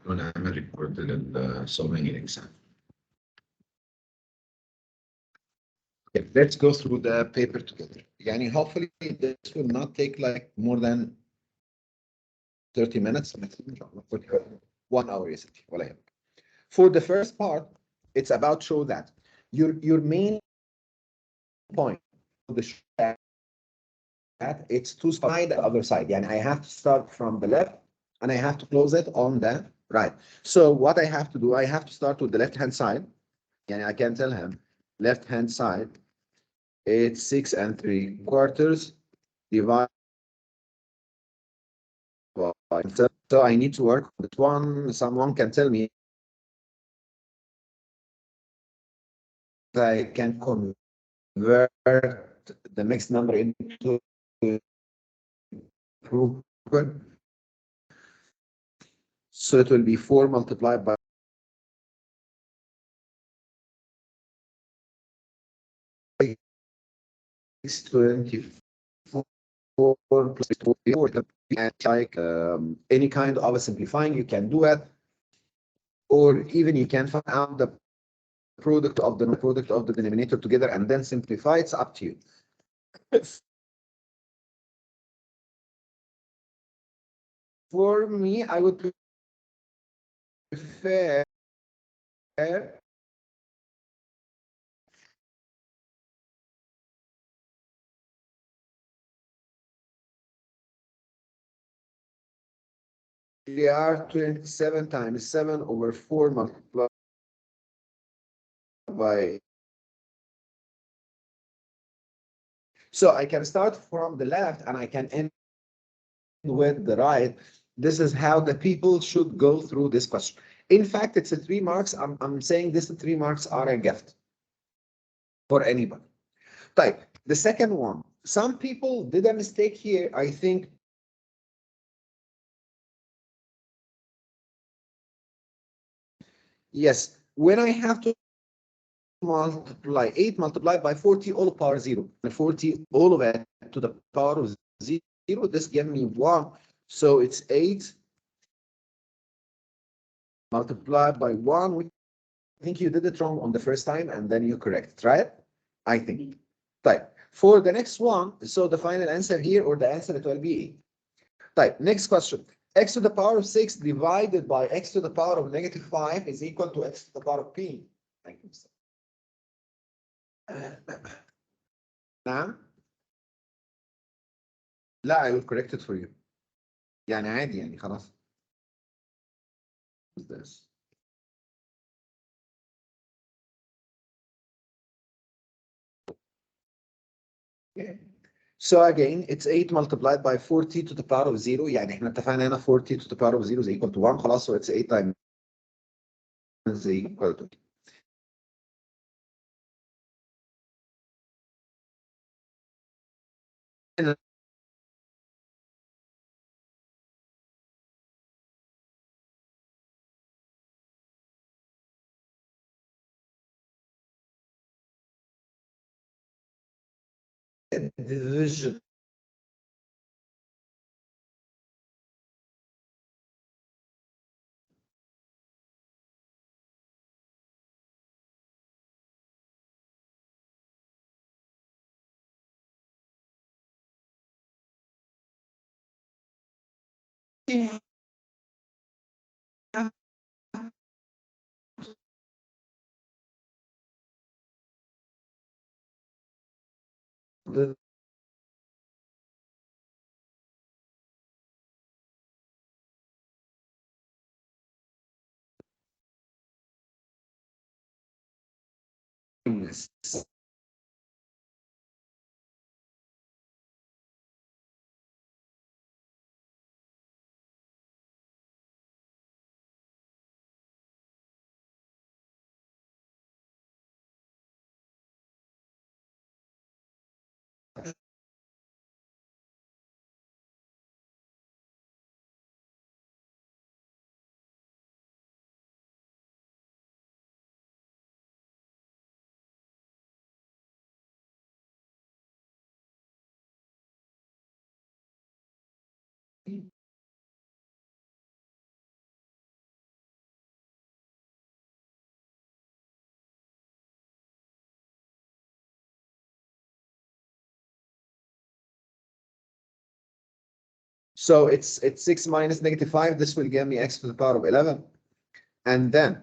ونعمل ريكورد للsolving exam. Okay, let's go through the paper together. يعني hopefully this will not take like more than 30 minutes. 1 hour يا ستي ولا يهمك. For the first part, it's about show that your main point of the show that it's to find the other side. يعني I have to start from the left and I have to close it on the right. So what I have to do, I have to start with the left hand side. يعني I can tell him left hand side, it's 6 3/4 divided by. So I need to work with one. Someone can tell me I can convert the mixed number into improvement. So it will be 4 multiplied by 24 plus 44. And like any kind of simplifying, you can do it, or even you can find out the product of the denominator together and then simplify. It's up to you. For me, I would prefer they are 27 times 7 over 4 multiplied by. So I can start from the left and I can end with the right. This is how the people should go through this question. In fact, it's a 3 marks. I'm saying this 3 marks are a gift for anybody. Type the second one. Some people did a mistake here. I think yes, when I have to multiply 8 multiplied by 40 all power 0, and 40 all of it to the power of 0, this gives me 1. So it's 8 multiplied by 1. I think you did it wrong on the first time and then you correct, right? I think. Type for the next one, so the final answer here or the answer it will be 8. Type next question. X to the power of 6 divided by x to the power of -5 is equal to x to the power of p. Thank you. نعم. لا I will correct it for you. يعني عادي يعني خلاص. This. Okay. So again, it's 8 multiplied by 40 to the power of 0. يعني احنا اتفقنا هنا 40 to the power of 0 is equal to 1. خلاص, so it's 8 times equal to. Division. Yeah. The So it's 6 minus -5. This will give me x to the power of 11. And then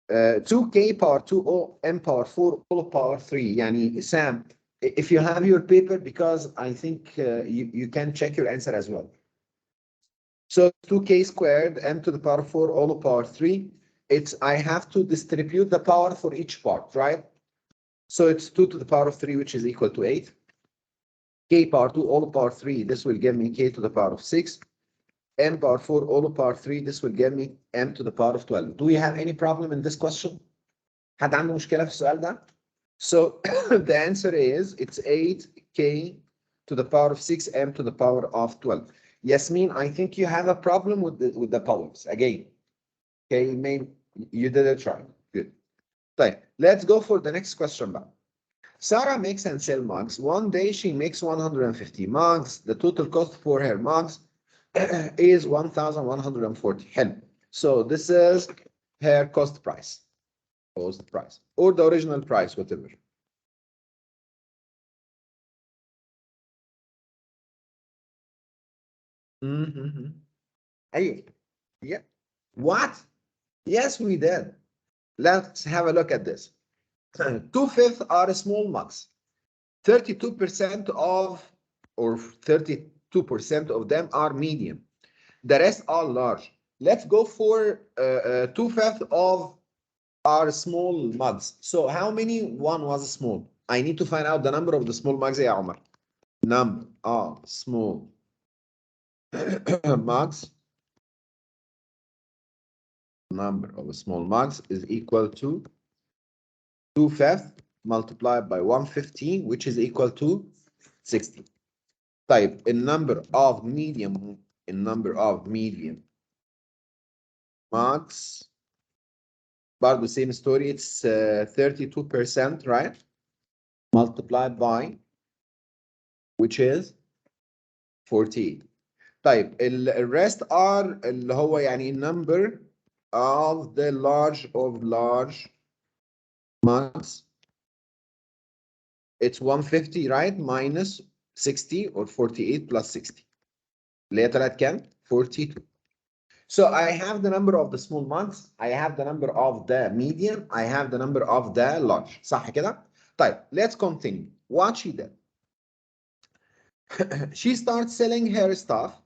2k power 2 m power 4 all power 3. Yani Sam, if you have your paper, because I think you can check your answer as well. So 2k squared m to the power 4 all power 3. I have to distribute the power for each part, right? So it's 2 to the power of 3, which is equal to 8. K power 2 all power 3. This will give me k to the power of 6. M power 4 all power 3. This will give me m to the power of 12. Do we have any problem in this question? حد عنده مشكلة في السؤال ده؟ So the answer is it's 8k to the power of 6 m to the power of 12. Yasmin, I think you have a problem with the powers again. Okay, you did it right. Good. طيب, let's go for the next question now. Sarah makes and sells mugs. One day she makes 150 mugs. The total cost for her mugs is 1,140. حلو. So this is her cost price. Cost price or the original price, whatever. Hey, yeah. What? Yes, we did. Let's have a look at this. 2/5 are small mugs. 32% of, or 32% of them are medium. The rest are large. Let's go for 2/5 of our small mugs. So how many one was small? I need to find out the number of the small mugs, يا عمر. Number of small mugs. Number of small mugs is equal to 2/5 multiplied by 115, which is equal to 60. Type in number of medium mugs. But the same story, it's 32%, right? Multiplied by, which is 48. طيب الرest are اللي هو يعني number of the large mugs. It's 150, right? Minus 60 or 48 plus 60. اللي هي طلعت كام؟ 42. So I have the number of the small mugs, I have the number of the medium, I have the number of the large. صح كده؟ طيب, let's continue. What she did. She starts selling her stuff.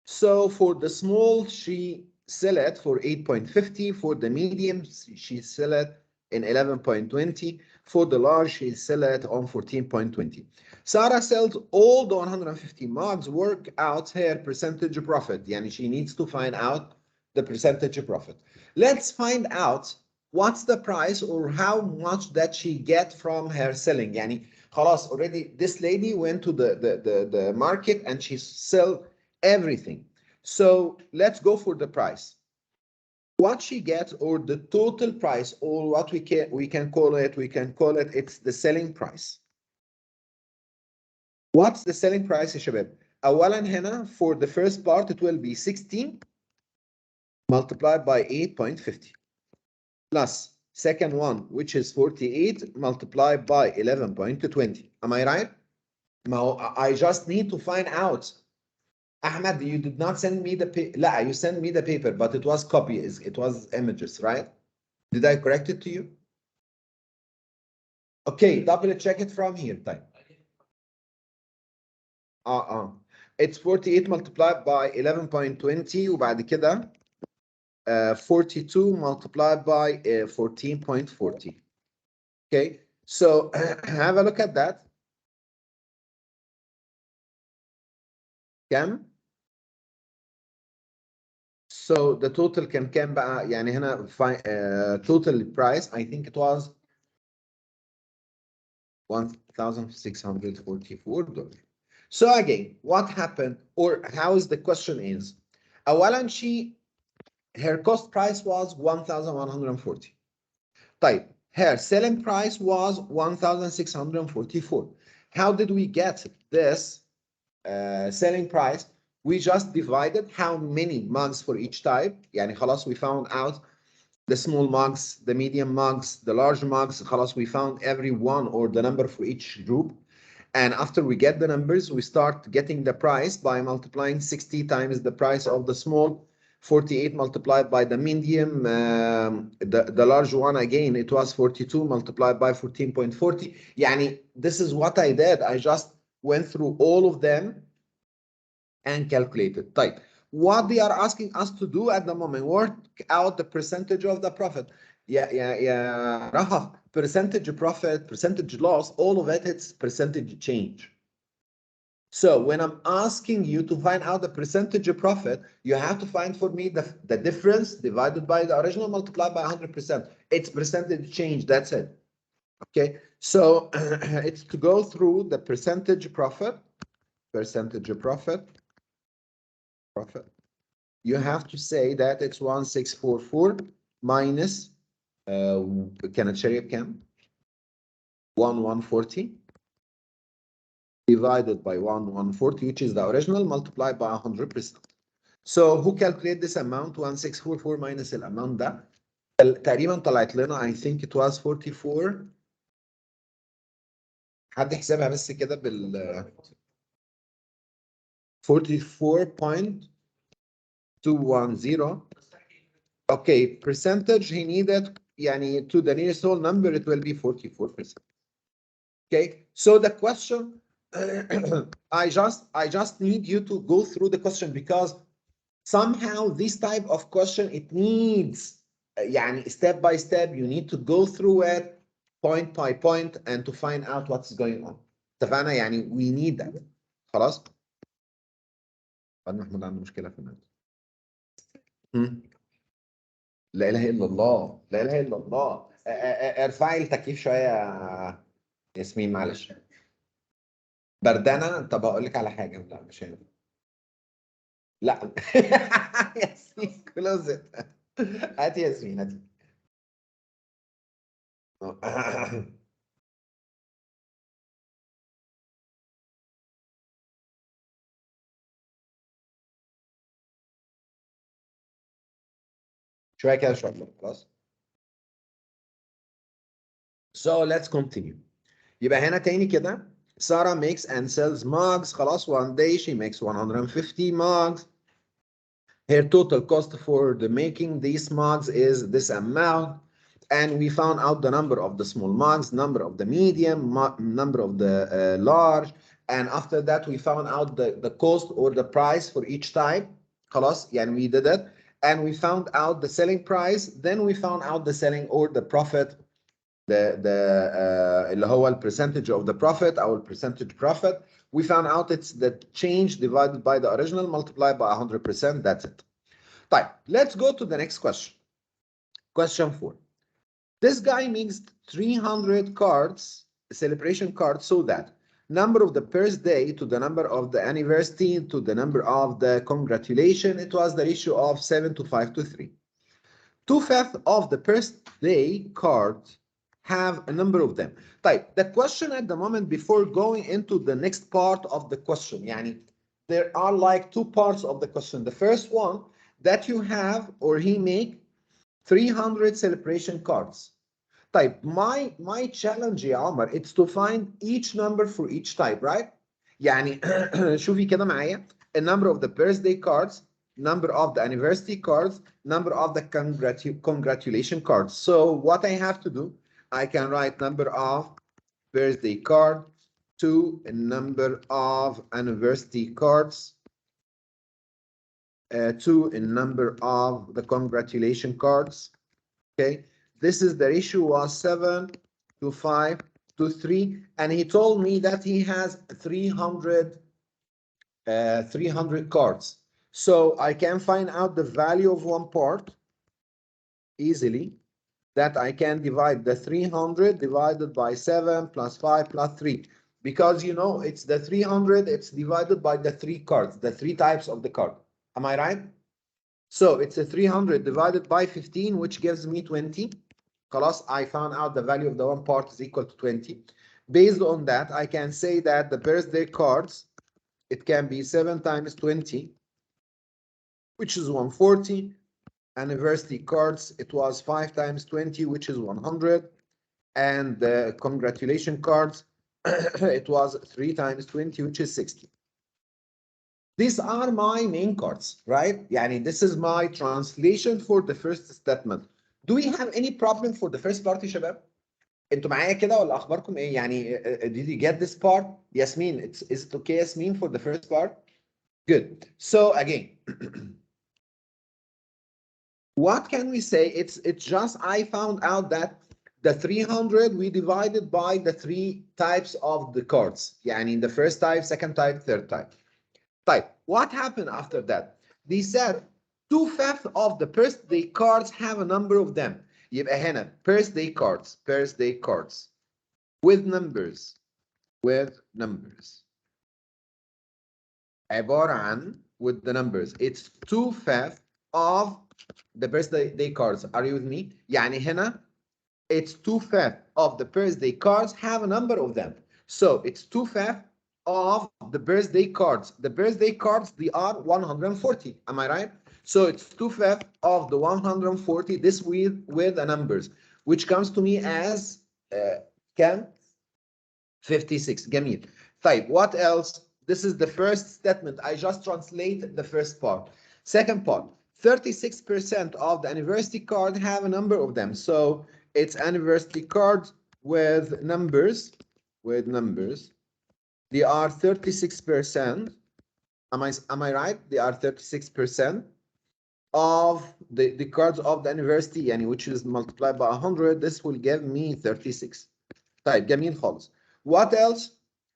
So for the small, she sell it for 8.50. For the medium, she sell it in 11.20. For the large, she sell it on 14.20. Sarah sells all the 150 mugs, work out her percentage profit. Yani she needs to find out the percentage profit. Let's find out what's the price or how much that she get from her selling. Yani خلاص already this lady went to the market and she sell everything. So let's go for the price. What she gets, or the total price, or what we can call it, it's the selling price. What's the selling price يا شباب؟ أولا هنا for the first part it will be 16 multiplied by 8.50 plus second one, which is 48 multiplied by 11.20. Am I right? No, I just need to find out. Ahmed, you did not send me the paper. لا, you sent me the paper, but it was copies. It was images, right? Did I correct it to you? Okay, double check it from here. Type. It's 48 multiplied by 11.20 وبعد كده 42 multiplied by 14.40. Okay, so have a look at that. كم؟ So the total كم بقى؟ يعني هنا total price I think it was $1,644. So again, what happened, or how is the question is? أولا her cost price was 1,140. طيب, her selling price was 1,644. How did we get this selling price? We just divided how many mugs for each type. يعني خلاص we found out the small mugs, the medium mugs, the large mugs. خلاص we found every one or the number for each group. And after we get the numbers, we start getting the price by multiplying 60 times the price of the small, 48 multiplied by the medium, the large one again, it was 42 multiplied by 14.40. Yani, this is what I did. I just went through all of them and calculated. Type. What they are asking us to do at the moment, work out the percentage of the profit. Yeah, Rahaf, percentage profit, percentage loss, all of it, it's percentage change. So when I'm asking you to find out the percentage of profit, you have to find for me the difference divided by the original multiplied by 100%. It's percentage change, that's it. Okay, so it's to go through the percentage profit, you have to say that it's 1644 minus كانت شارية بكام؟ 1140 divided by 1140, which is the original, multiplied by 100%. So who calculate this amount? 1644 minus الامount ده تقريبا طلعت لنا I think it was 44. حد يحسبها بس كده بال 44.210. Okay, percentage he needed, yani to the nearest whole number, it will be 44%. Okay, so the question, I just need you to go through the question, because somehow this type of question, it needs, yani step by step, you need to go through it point by point and to find out what's going on. اتفقنا؟ يعني we need that. خلاص؟ بعد محمود عنده مشكلة في النت. لا اله الا الله، لا اله الا الله. ارفعي التكييف شويه يا ياسمين، معلش. بردانه. طب اقول لك على حاجه، لا مش هينفع. لا ياسمين كلوزت. هاتي ياسمين، هاتي. شويه كده شويه خلاص. So let's continue. يبقى هنا تاني كده، Sarah makes and sells mugs. خلاص, one day she makes 150 mugs. Her total cost for the making these mugs is this amount. And we found out the number of the small mugs, number of the medium, number of the large. And after that, we found out the cost or the price for each type. خلاص, يعني we did it. And we found out the selling price. Then we found out the selling or the profit, اللي هو percentage of the profit, our percentage profit. We found out it's the change divided by the original multiplied by 100%. That's it. طيب, let's go to the next question. Question 4. This guy makes 300 cards, celebration cards, so that number of the birthday to the number of the anniversary to the number of the congratulation, it was the ratio of 7 to 5 to 3. 2/5 of the birthday cards have a number of them. طيب, the question at the moment before going into the next part of the question, يعني there are like two parts of the question. The first one, that you have or he make 300 celebration cards. Type, my challenge يا عمر, it's to find each number for each type, right? يعني شوفي كده معايا, a number of the birthday cards, number of the anniversary cards, number of the congratulation cards. So what I have to do, I can write number of birthday card to a number of anniversary cards to a number of the congratulation cards. Okay, this is the ratio was 7 to 5 to 3, and he told me that he has 300 cards. So I can find out the value of one part easily, that I can divide the 300 divided by 7 plus 5 plus 3, because you know it's the 300, it's divided by the 3 cards, the 3 types of the card. Am I right? So it's a 300 divided by 15, which gives me 20. خلاص, I found out the value of the one part is equal to 20. Based on that, I can say that the birthday cards, it can be 7 times 20, which is 140. Anniversary cards, it was 5 times 20, which is 100. And the congratulation cards, it was 3 times 20, which is 60. These are my main cards, right? يعني this is my translation for the first statement. Do we have any problem for the first part يا شباب؟ انتوا معايا كده ولا اخباركم ايه؟ يعني did you get this part? Yasmin, is it okay, Yasmin, for the first part? Good. So again, what can we say? It's just I found out that the 300 we divided by the 3 types of the cards. يعني the first type, second type, third type. Type. What happened after that? They said 2/5 of the birthday cards have a number of them. يبقى هنا birthday cards with numbers عبارة عن with the numbers. It's 2/5 of the birthday cards. Are you with me? يعني هنا it's 2/5 of the birthday cards have a number of them. So it's 2/5 of the birthday cards. The birthday cards, they are 140. Am I right? So it's 2/5 of the 140, this with the numbers, which comes to me as كام? 56. جميل. طيب, what else? This is the first statement. I just translate the first part. Second part, 36% of the anniversary card have a number of them. So it's anniversary cards with numbers. They are 36%. Am I right? They are 36% of the cards of the anniversary, يعني which is multiplied by 100. This will give me 36. طيب, جميل خالص. What else?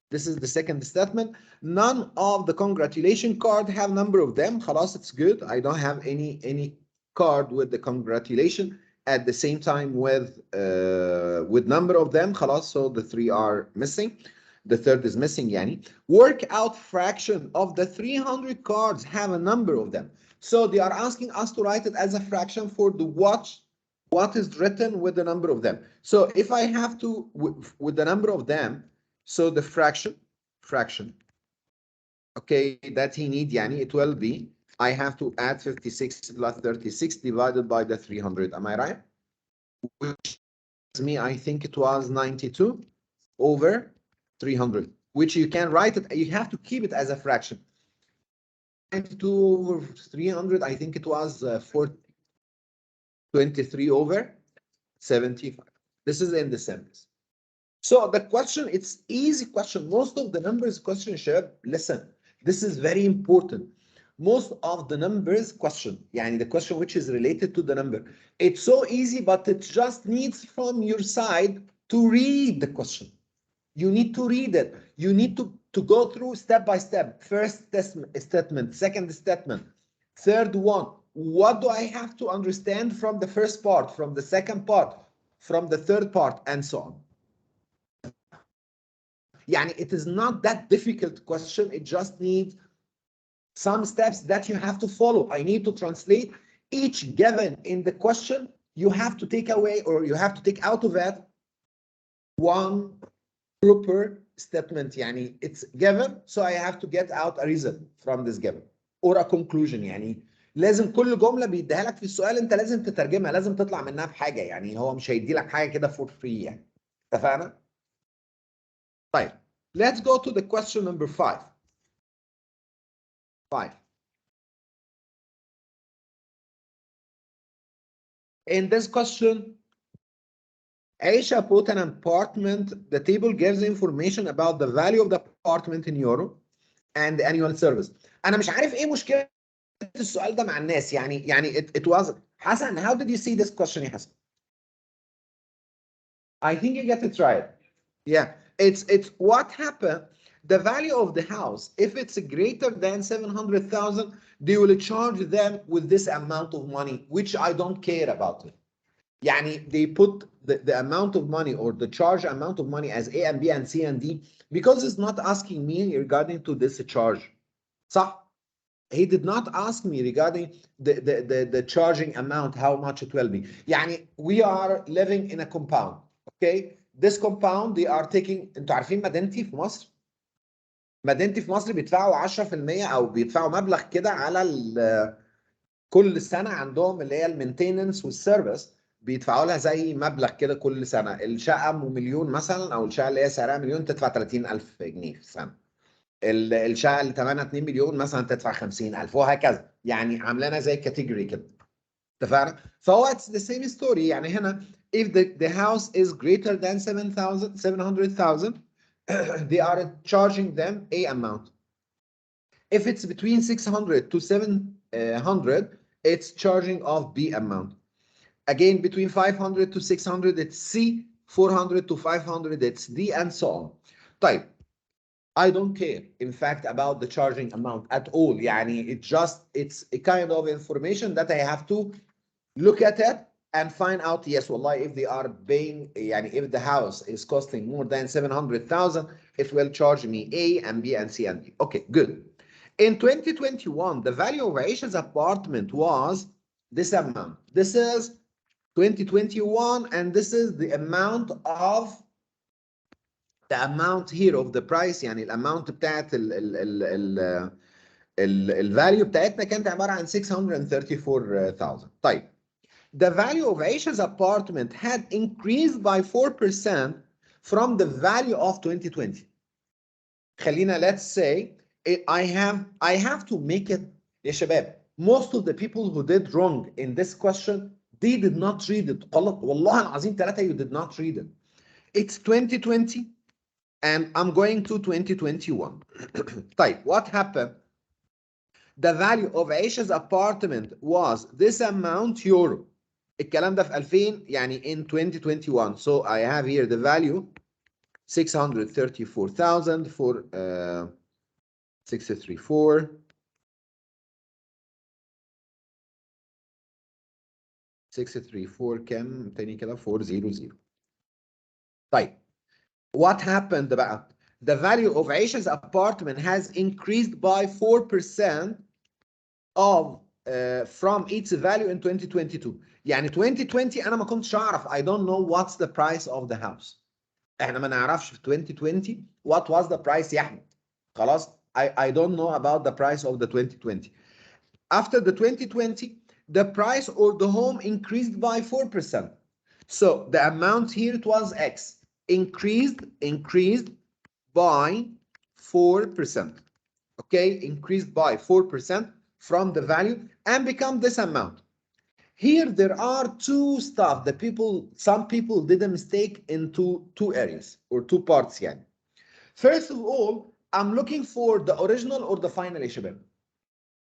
This is the second statement. None of the congratulation card have number of them. خلاص, it's good. I don't have any card with the congratulation at the same time with number of them. خلاص, so the 3 are missing. The third is missing يعني. Work out fraction of the 300 cards have a number of them. So they are asking us to write it as a fraction for the what is written with the number of them. So if I have to, with the number of them, so the fraction, okay, that he need, yani it will be, I have to add 56 plus 36 divided by the 300. Am I right? Which me, I think it was 92 over 300, which you can write it, you have to keep it as a fraction. 92 over 300, I think it was 23 over 75. This is in the sentence. So the question, it's easy question. Most of the numbers question, Shab, listen, this is very important. Most of the numbers question, yani the question which is related to the number, it's so easy, but it just needs from your side to read the question. You need to read it. You need to go through step by step. First statement, second statement, third one. What do I have to understand from the first part, from the second part, from the third part, and so on? Yani it is not that difficult question. It just needs some steps that you have to follow. I need to translate each given in the question. You have to take away, or you have to take out of it one proper statement. يعني it's given, so I have to get out a reason from this given or a conclusion. يعني لازم كل جملة بيديها لك في السؤال انت لازم تترجمها، لازم تطلع منها بحاجة. يعني هو مش هيدي لك حاجة كده for free يعني. اتفقنا؟ طيب, let's go to the question number 5. In this question, Aisha bought an apartment. The table gives information about the value of the apartment in euro and the annual service. أنا مش عارف إيه مشكلة السؤال ده مع الناس. يعني it was Hassan. How did you see this question يا حسن? I think you get it right. Yeah, it's what happened. The value of the house, if it's greater than 700,000, they will charge them with this amount of money, which I don't care about it. يعني they put the amount of money or the charge amount of money as A and B and C and D because it's not asking me regarding to this charge. صح? He did not ask me regarding the charging amount, how much it will be. يعني we are living in a compound. Okay? This compound they are taking. انتوا عارفين مدينتي في مصر؟ مدينتي في مصر بيدفعوا 10% او بيدفعوا مبلغ كده على كل سنه عندهم اللي هي المينتيننس والسيرفيس. بيدفعوا لها زي مبلغ كده كل سنه. الشقه ام مليون مثلا، او الشقه اللي هي سعرها مليون تدفع 30,000 جنيه في السنه. الشقه اللي ثمنها 2 مليون مثلا تدفع 50,000 وهكذا، يعني عاملينها زي كاتيجوري كده. اتفقنا؟ فهو اتس ذا سيم ستوري. يعني هنا if the house is greater than 700,000 they are charging them a amount. If it's between 600 to 700 it's charging of B amount. Again between 500 to 600 it's C, 400 to 500 it's D, and so on. طيب I don't care in fact about the charging amount at all. يعني it's a kind of information that I have to look at it and find out, yes والله if they are paying, يعني if the house is costing more than 700,000 it will charge me A and B and C and D. Okay, good. In 2021 the value of Aisha's apartment was this amount. This is 2021 and this is the amount of here of the price. يعني الاماونت بتاعت الفاليو بتاعتنا كانت عباره عن 634,000. طيب the value of Aisha's apartment had increased by 4% from the value of 2020. خلينا let's say I have to make it. يا شباب most of the people who did wrong in this question they did not read it. غلط والله العظيم ثلاثة you did not read it. It's 2020 and I'm going to 2021. طيب what happened? The value of Aisha's apartment was this amount euro. الكلام ده في 2000 يعني in 2021. So I have here the value 634,000 for 634 كام تاني كده 400. طيب what happened بقى؟ The value of Aisha's apartment has increased by 4% of from its value in 2022. يعني 2020 انا ما كنتش اعرف. I don't know what's the price of the house. احنا ما نعرفش في 2020 what was the price يا احمد. خلاص I don't know about the price of the 2020. After the 2020 the price or the home increased by 4%. So the amount here it was X increased by 4%. Okay, increased by 4% from the value and become this amount. Here there are two stuff that some people did a mistake into two areas or two parts يعني. First of all, I'm looking for the original or the final يا شباب.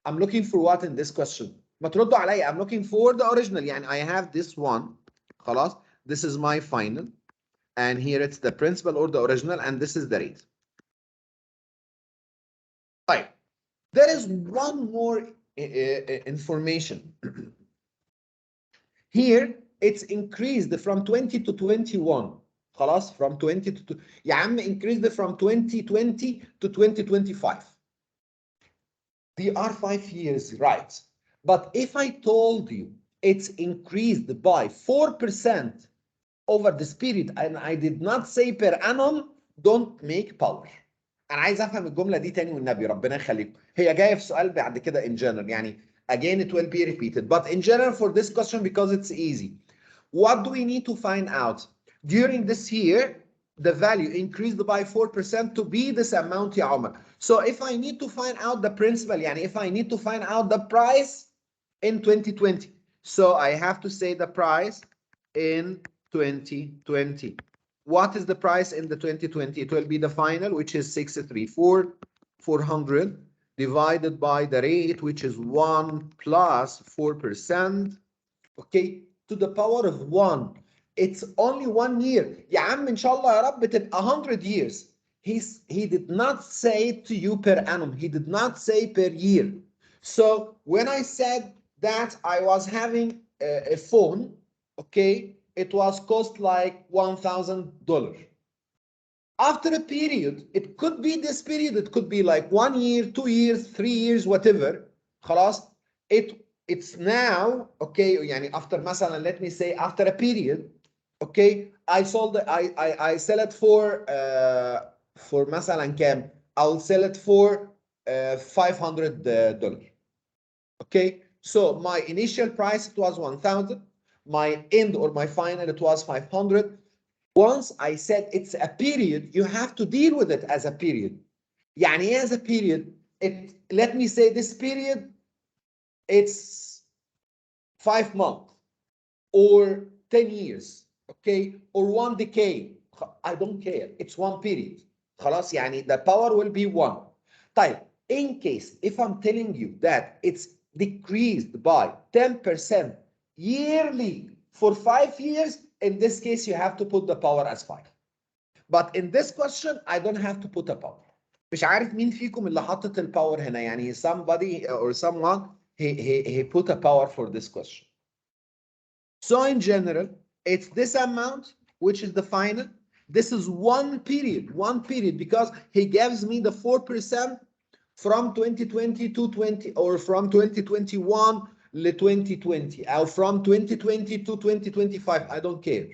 I'm looking for what in this question? ما تردوا عليا. I'm looking for the original. يعني I have this one. خلاص. This is my final. And here it's the principal or the original and this is the rate. طيب. There is one more information. Here it's increased from 20 to 21. خلاص from 20 to يا عم increased from 2020 to 2025. They are 5 years, right? But if I told you it's increased by 4% over this period and I did not say per annum, don't make power. انا عايز افهم الجمله دي تاني والنبي ربنا يخليكم. هي جايه في سؤال بعد كده in general يعني again it will be repeated but in general for this question because it's easy. What do we need to find out? During this year the value increased by 4% to be this amount يا عمر. So if I need to find out the principal يعني if I need to find out the price in 2020 so I have to say the price in 2020. What is the price in the 2020? It will be the final, which is 634,400 divided by the rate, which is 1 plus 4%. Okay, to the power of 1. It's only 1 year. يا عم إن شاء الله يا رب تبقى 100 years. He did not say to you per annum. He did not say per year. So when I said that I was having a phone, okay, it was cost like $1,000. After a period, it could be this period, it could be like 1 year, 2 years, 3 years, whatever. خلاص, it's now, okay, يعني after مثلا, let me say after a period, okay, I sell it for مثلا كام? I'll sell it for $500. Okay, so my initial price it was 1,000. My end or my final, it was 500. Once I said it's a period, you have to deal with it as a period. يعني ايه as a period? Let me say this period, it's 5 months or 10 years, okay, or 1 decade. I don't care. It's one period. خلاص يعني the power will be 1. طيب, in case if I'm telling you that it's decreased by 10% yearly for 5 years, in this case you have to put the power as 5. But in this question I don't have to put a power. مش عارف مين فيكم اللي حطت الباور هنا, يعني somebody or someone he put a power for this question. So in general, it's this amount, which is the final. This is one period, because he gives me the 4% from 2020 to 20, or from 2021 to 2020, or from 2020 to 2025. I don't care.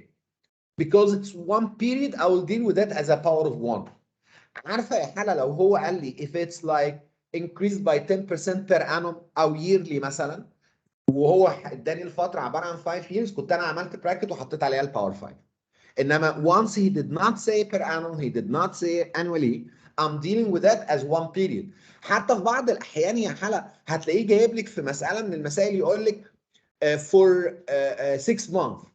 Because it's one period, I will deal with that as a power of 1. عارفة يا حلا لو هو قال لي if it's like increased by 10% per annum أو yearly مثلا, وهو اداني الفتره عباره عن 5 years, كنت انا عملت براكت وحطيت عليها الباور 5. انما once he did not say per annum, he did not say annually, I'm dealing with that as one period. حتى في بعض الاحيان يا حلا هتلاقيه جايب لك في مساله من المسائل يقول لك for 6 months.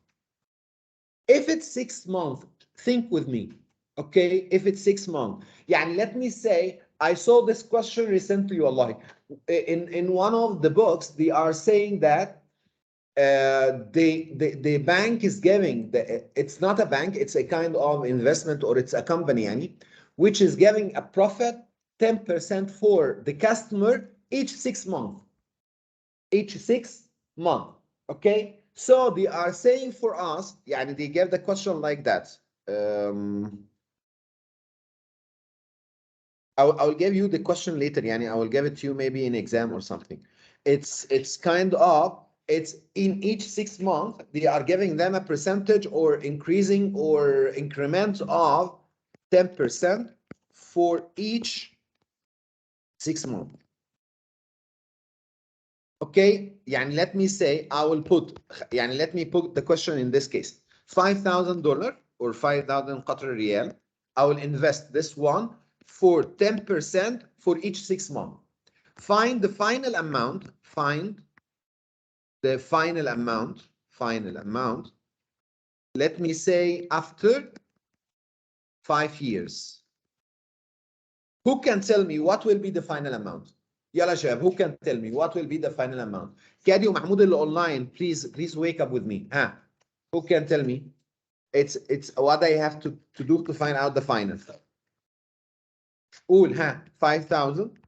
If it's 6 months, think with me, okay? If it's 6 months, يعني let me say I saw this question recently, wallahi. In one of the books, they are saying that the bank is giving, it's not a bank, it's a kind of investment, or it's a company, yani, which is giving a profit 10% for the customer each 6 months. Each 6 months, okay? So they are saying for us, yani they gave the question like that. I'll give you the question later, yani I will give it to you maybe in exam or something. It's kind of, it's in each 6 months, they are giving them a percentage or increasing or increment of 10% for each 6 months. Okay, يعني let me say I will put, يعني let me put the question in this case, $5,000 or 5,000 Qatari riyal. I will invest this one for 10% for each 6 months. Find the final amount, find the final amount, let me say after 5 years. Who can tell me what will be the final amount? يلا شباب, who can tell me what will be the final amount? كادي ومحمود اللي online, please wake up with me. Who can tell me? It's what I have to do to find out the final. قول 5,000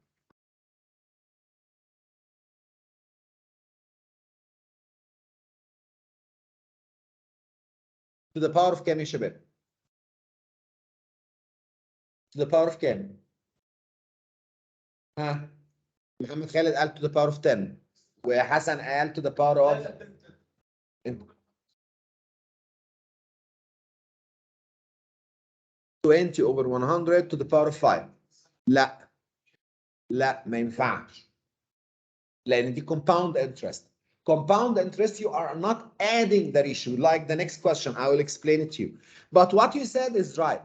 to the power of كام يا شباب؟ To the power of كام؟ محمد خالد قال to the power of 10 وحسن قال to the power of 20 over 100 to the power of 5. لا ما ينفعش, لأن دي compound interest. Compound interest, you are not adding the ratio like the next question. I will explain it to you. But what you said is right.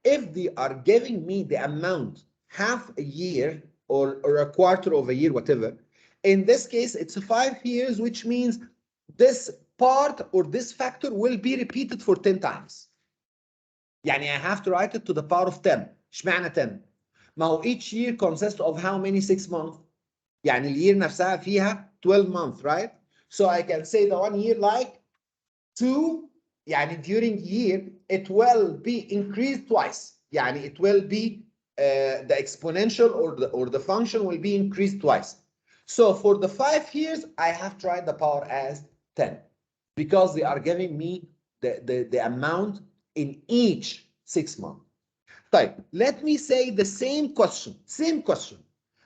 If they are giving me the amount half a year or a quarter of a year, whatever, in this case, it's 5 years, which means this part or this factor will be repeated for 10 times. يعني I have to write it to the power of 10. اشمعنى 10؟ ما هو each year consists of how many 6 months؟ يعني اليير نفسها فيها 12 months, right? So I can say the 1 year like 2, يعني during year it will be increased twice. يعني it will be the exponential or the function will be increased twice. So for the 5 years, I have to write the power as 10 because they are giving me the amount in each 6 months. طيب, let me say the same question.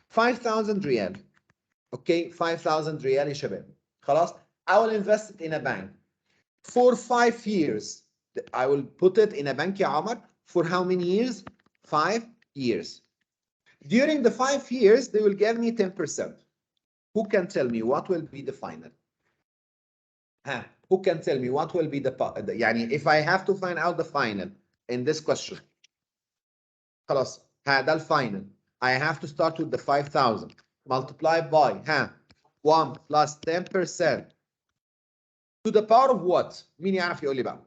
5,000 riyal. Okay, 5,000 riyal يا شباب. خلاص, I will invest it in a bank for 5 years. I will put it in a bank يا عمر for how many years? 5 years. During the 5 years, they will give me 10%. Who can tell me what will be the final? Who can tell me what will be the يعني if I have to find out the final in this question. خلاص ده الفاينل. I have to start with the 5,000 multiply by 1 plus 10% to the power of what؟ مين يعرف يقول لي بقى؟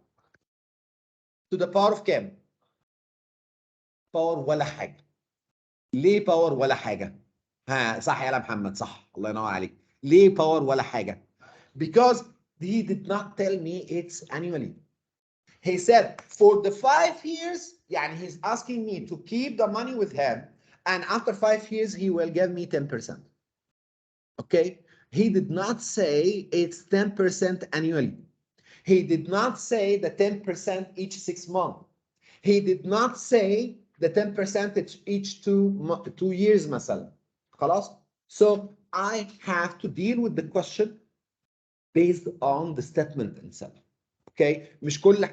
to the power of كام؟ باور ولا حاجة. ليه باور ولا حاجة؟ صح يا محمد صح الله ينور عليك. ليه باور ولا حاجة؟ Because he did not tell me it's annually. He said for the 5 years يعني he's asking me to keep the money with him and after 5 years he will give me 10%. Okay? He did not say it's 10% annually. He did not say the 10% each 6 months. He did not say the 10% each 2 years مثلا. خلاص? So I have to deal with the question based on the statement itself. Okay? مش كل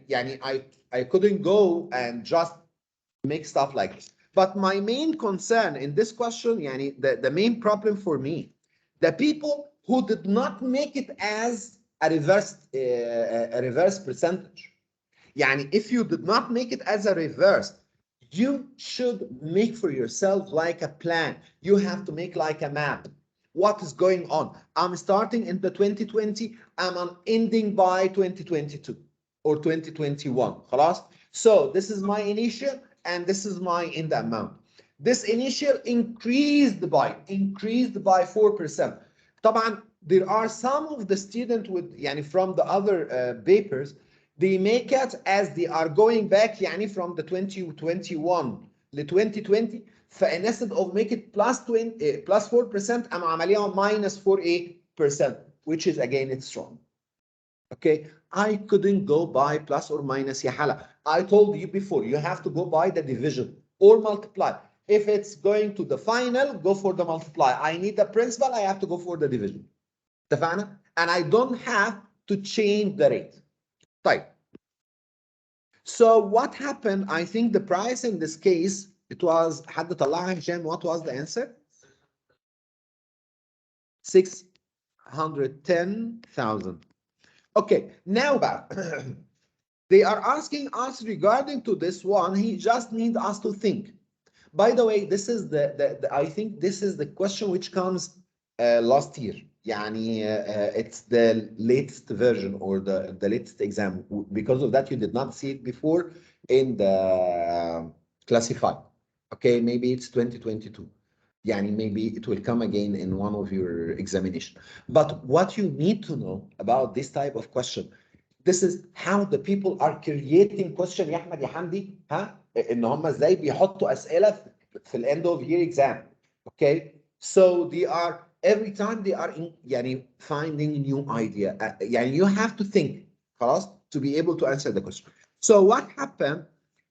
يعني I couldn't go and just make stuff like this. But my main concern in this question يعني the main problem for me, the people who did not make it as a reverse percentage. يعني if you did not make it as a reverse, you should make for yourself like a plan. You have to make like a map. What is going on? I'm starting in the 2020, I'm ending by 2022 or 2021. خلاص? So this is my initial and this is my end amount. This initial increased by 4%. طبعا there are some of the students with يعني from the other papers, they make it as they are going back يعني from the 2021 ل 2020 instead of make it plus 4% I'm عمليها minus 4%, which is again it's wrong. Okay, I couldn't go by plus or minus يا حلا. I told you before you have to go by the division or multiply. If it's going to the final, go for the multiply. I need the principal, I have to go for the division. اتفقنا؟ And I don't have to change the rate. طيب. So what happened? I think the price in this case, it was حد طلعها هشام. What was the answer? 610,000. Okay, now back. They are asking us regarding to this one. He just needs us to think. By the way, this is the I think this is the question which comes last year. يعني it's the latest version or the latest exam. Because of that, you did not see it before in the classified. Okay, maybe it's 2022. يعني maybe it will come again in one of your examination. But what you need to know about this type of question, this is how the people are creating question يا احمد يا حمدي ان هم ازاي بيحطوا اسئله في ال end of year exam. Okay, so they are every time they are يعني finding new idea. يعني you have to think خلاص to be able to answer the question. So what happened?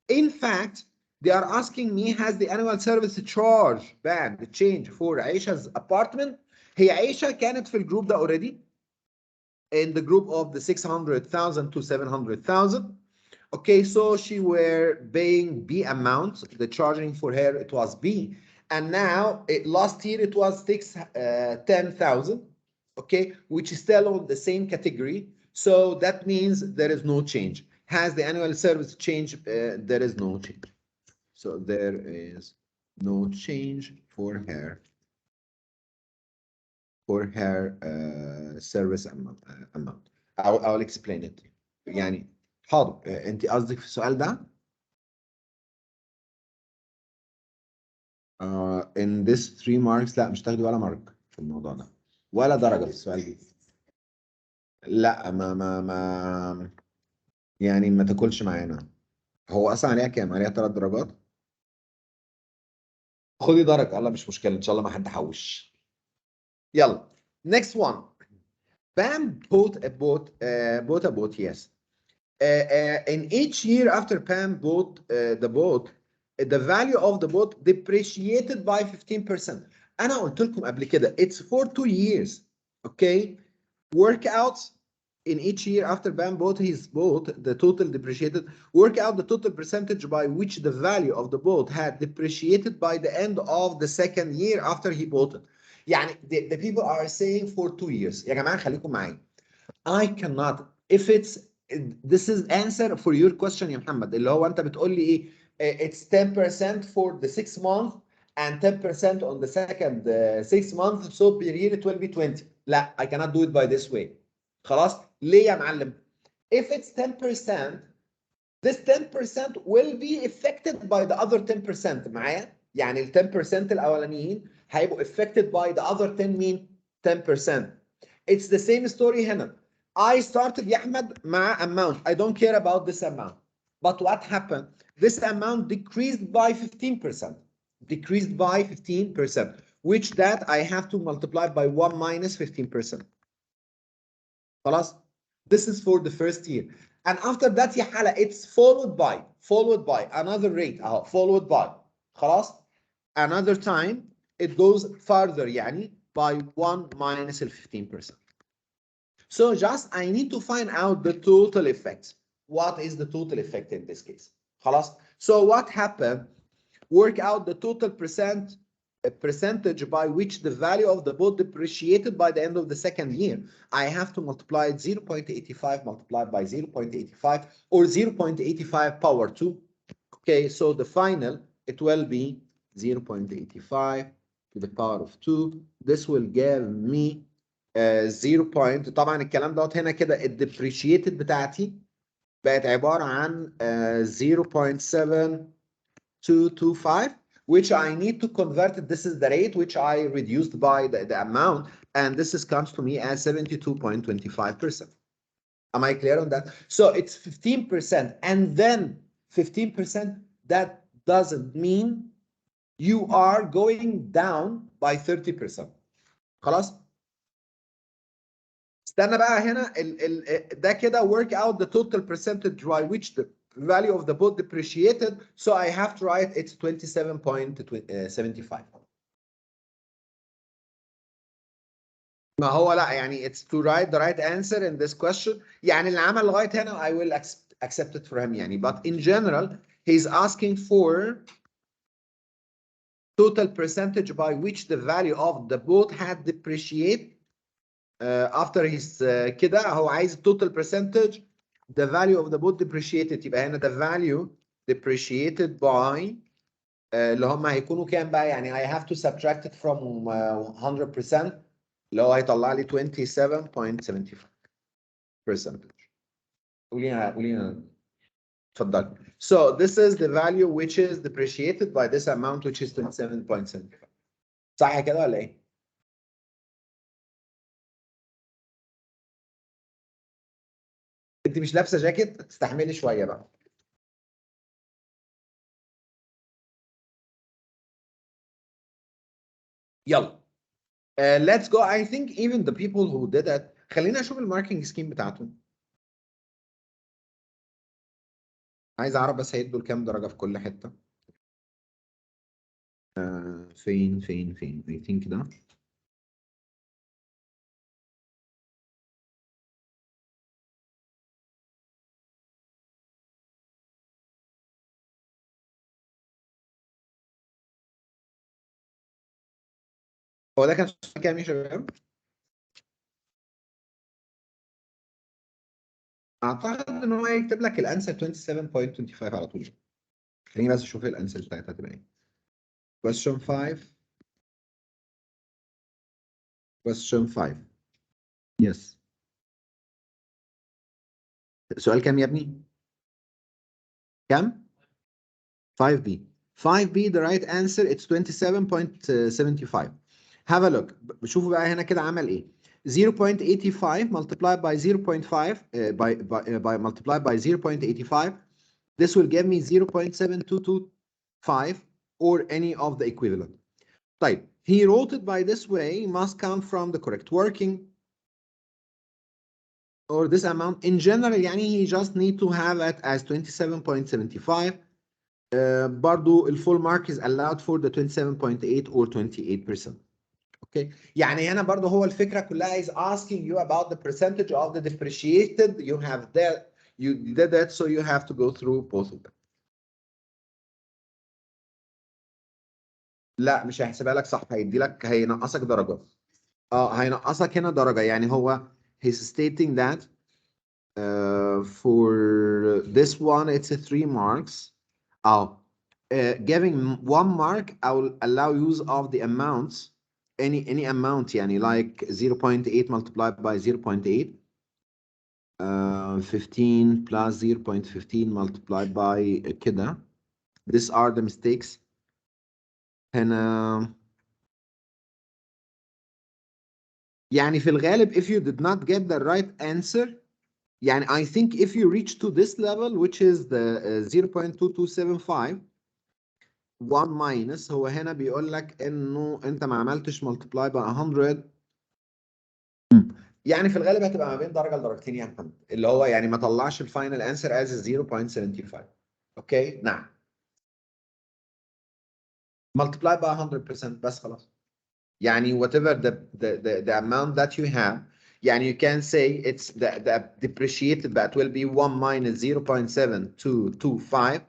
In fact, they are asking me, has the annual service charge band change for Aisha's apartment? هي عائشة كانت في الجروب ده already in the group of the 600,000 to 700,000. Okay, so she were paying B amount. The charging for her it was B, and now last year it was 10,000. Okay, which is still on the same category. So that means there is no change. Has the annual service changed? There is no change. So there is no change for her. For her service amount. I'll explain it. يعني حاضر انت قصدك في السؤال ده in this 3 marks لا مش تاخدي ولا مارك في الموضوع ده ولا درجة في السؤال ده. لا ما يعني ما تاكلش معانا. هو اصلا عليها كام؟ عليها 3 درجات. خدي درجة الله مش مشكلة ان شاء الله ما حد حوش. يلا next one. Pam bought a boat, yes. In each year after Pam bought the boat, the value of the boat depreciated by 15%. أنا قلت لكم قبل كده it's for 2 years. Okay, work out in each year after Pam bought his boat, the total depreciated. Work out the total percentage by which the value of the boat had depreciated by the end of the second year after he bought it. يعني the people are saying for 2 years. يا جماعة خليكم معايا. I cannot if it's this is answer for your question يا محمد اللي هو انت بتقول لي ايه it's 10% for the 6 month and 10% on the second 6 months so per year it will be 20 لا I cannot do it by this way خلاص ليه يا معلم if it's 10% this 10% will be affected by the other 10% معايا يعني ال 10% الاولانيين هيبقوا affected by the other 10 مين 10% it's the same story هنا I started يا احمد مع amount I don't care about this amount but what happened this amount decreased by 15% decreased by 15% which that I have to multiply by 1 minus 15% خلاص this is for the first year and after that يا حلا it's followed by another rate اهو followed by خلاص another time it goes further يعني by 1 minus 15%. So just I need to find out the total effect. What is the total effect in this case? خلاص. So what happened? Work out the total percentage by which the value of the boat depreciated by the end of the second year. I have to multiply it 0.85 multiplied by 0.85 or 0.85 power 2. Okay, so the final, it will be 0.85 to the power of 2. This will give me 0. طبعا الكلام دوت هنا كده الديبريشيتد بتاعتي بقت عبارة عن 0.7225 which I need to convert it. This is the rate which I reduced by the amount and this is comes to me as 72.25%. Am I clear on that? So it's 15% and then 15% that doesn't mean you are going down by 30%. خلاص؟ استنى بقى هنا ده كده work out the total percentage by which the value of the boat depreciated. So I have to write it's 27.75. ما هو لا يعني it's to write the right answer in this question. يعني اللي عمل لغاية هنا I will accept it for him يعني. But in general he's asking for total percentage by which the value of the boat had depreciated after his كده هو عايز total percentage the value of the boat depreciated يبقى هنا the value depreciated by اللي هم هيكونوا كام بقى يعني I have to subtract it from 100% اللي هو هيطلع لي 27.75%. قوليها اتفضل. So this is the value which is depreciated by this amount which is 27.75. صح كده ولا ايه؟ انت مش لابسه جاكيت تستحملي شويه بقى. يلا. Let's go. I think even the people who did it خلينا اشوف الماركينج سكيم بتاعته. عايز اعرف بس هيدوا كام درجه في كل حته. فين I think ده. هو ده كان سؤال كام يا شباب؟ اعتقد ان هو هيكتب لك الانسر 27.25 على طول. خليني بس اشوف الانسر بتاعتها تبقى ايه. Question 5. Question 5. Yes. سؤال كام يا ابني؟ كام؟ 5B. 5B the right answer it's 27.75. Have a look. شوفوا بقى هنا كده عمل ايه. 0.85 multiplied by 0.5 by multiplied by 0.85. This will give me 0.7225 or any of the equivalent. طيب he wrote it by this way must come from the correct working or this amount in general يعني he just need to have it as 27.75. برضو الفول mark is allowed for the 27.8 or 28%. Okay. يعني هنا برضو هو الفكرة كلها is asking you about the percentage of the depreciated you have that you did that so you have to go through both of them. لا مش هيحسبها لك صح هيدي لك هينقصك درجة. هينقصك هنا درجة يعني هو he's stating that for this one, it's a 3 marks. Giving 1 mark, I will allow use of the amounts, any amount, يعني like 0.8 multiplied by 0.8, 15 plus 0.15 multiplied by كده. These are the mistakes. هنا يعني في الغالب if you did not get the right answer, يعني I think if you reach to this level which is the 0.2275 1 minus، هو هنا بيقول لك انه انت ما عملتش multiply by 100، يعني في الغالب هتبقى ما بين درجه لدرجتين يا محمد، اللي هو يعني ما طلعش الفاينل انسر as 0.75. اوكي نعم. multiply by 100% بس خلاص. يعني whatever the amount that you have، يعني you can say it's the depreciated that will be 1 minus 0.7225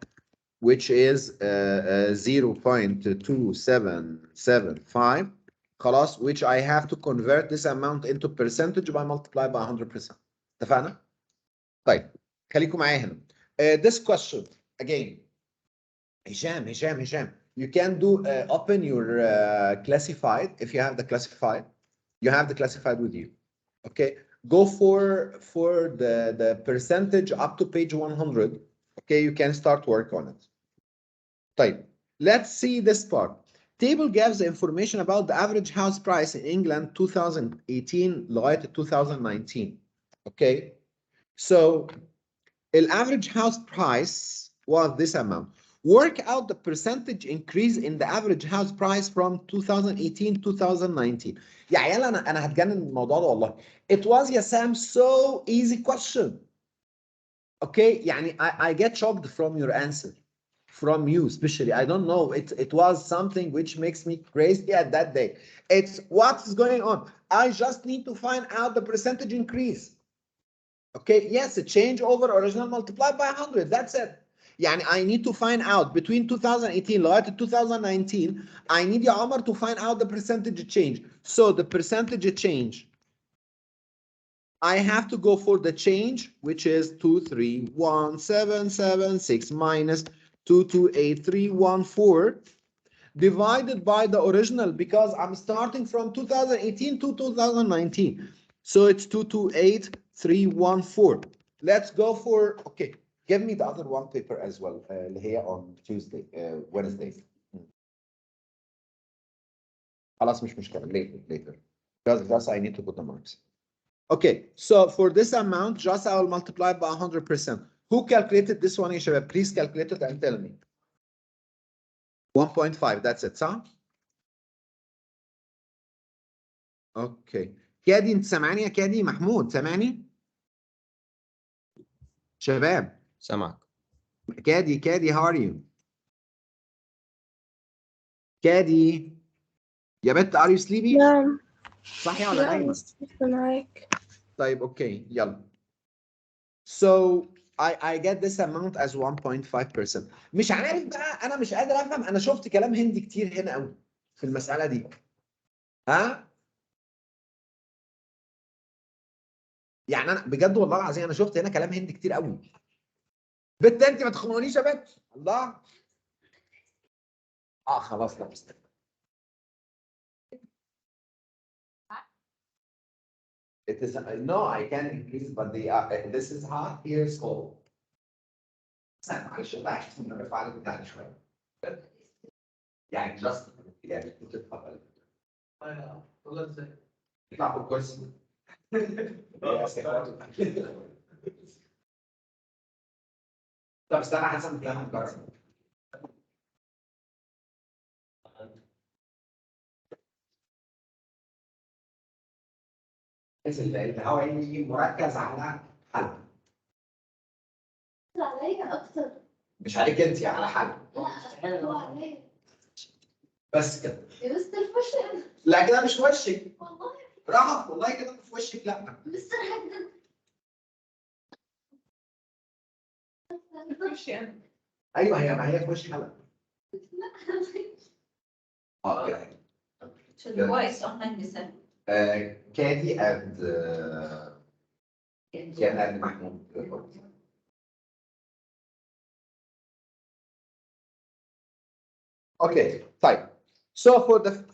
which is 0.2775 خلاص، which I have to convert this amount into percentage by multiply by 100%. اتفقنا؟ طيب خليكم معايا هنا. This question again. هشام you can do open your classified if you have the classified. You have the classified with you. Okay, go for the percentage up to page 100. Okay, you can start work on it. طيب, let's see this part. Table gives information about the average house price in England 2018 لغاية 2019. Okay, so the average house price was this amount. Work out the percentage increase in the average house price from 2018 to 2019. يا عيال انا هتجنن من الموضوع ده والله. It was يا Sam so easy question. Okay, يعني I get shocked from your answer. From you especially, I don't know, it was something which makes me crazy at that day. It's what's going on. I just need to find out the percentage increase. Okay, yes, a change over original multiplied by 100, that's it. يعني I need to find out between 2018 لغاية 2019, I need يا عمر to find out the percentage change. So the percentage change, I have to go for the change, which is 231,776 minus 228,314 divided by the original, because I'm starting from 2018 to 2019. So it's 228,314. Let's go for, okay, give me the other one paper as well, here on Tuesday, Wednesday. خلاص مش مشكلة, later. Because I need to put the marks. Okay, so for this amount, just I will multiply by 100%. Who calculated this one, Ishabab? Please calculate it and tell me. 1.5, that's it, صح? Okay. كادي انت سامعني يا كادي؟ محمود سامعني؟ شباب سامعك. كادي how are you؟ كادي يا بنت are you sleepy؟ نعم. صحية ولا نايمة؟ معاك. طيب اوكي يلا. So I get this amount as 1.5%. مش عارف بقى, انا مش قادر افهم, انا شفت كلام هندي كتير هنا قوي في المسألة دي. ها؟ يعني انا بجد والله العظيم انا شفت هنا كلام هندي كتير قوي. بنت انت ما تخونيش يا بنت. الله. خلاص لا مستني. It is no, I can increase, but this is hot, here is cold. معلش بقى عشان نرفع عليك بتاعنا شويه. يعني just يعني تتفضل. والله ازاي؟ يطلع فوق الكرسي. طب استنى حسن كلام نجرب. الهواء يجي مركز على حلقة. عليا اكتر. مش عليك انت, على حلقة. لا عليا. بس كده. يا مستر فشل. لا كده مش في وشك. والله. رهف والله كده في وشك, لا. مستر حاجة. ايوه ما هي في وش حلقة. كده. So the voice of 97. Katie and كان محمود. Okay, طيب. So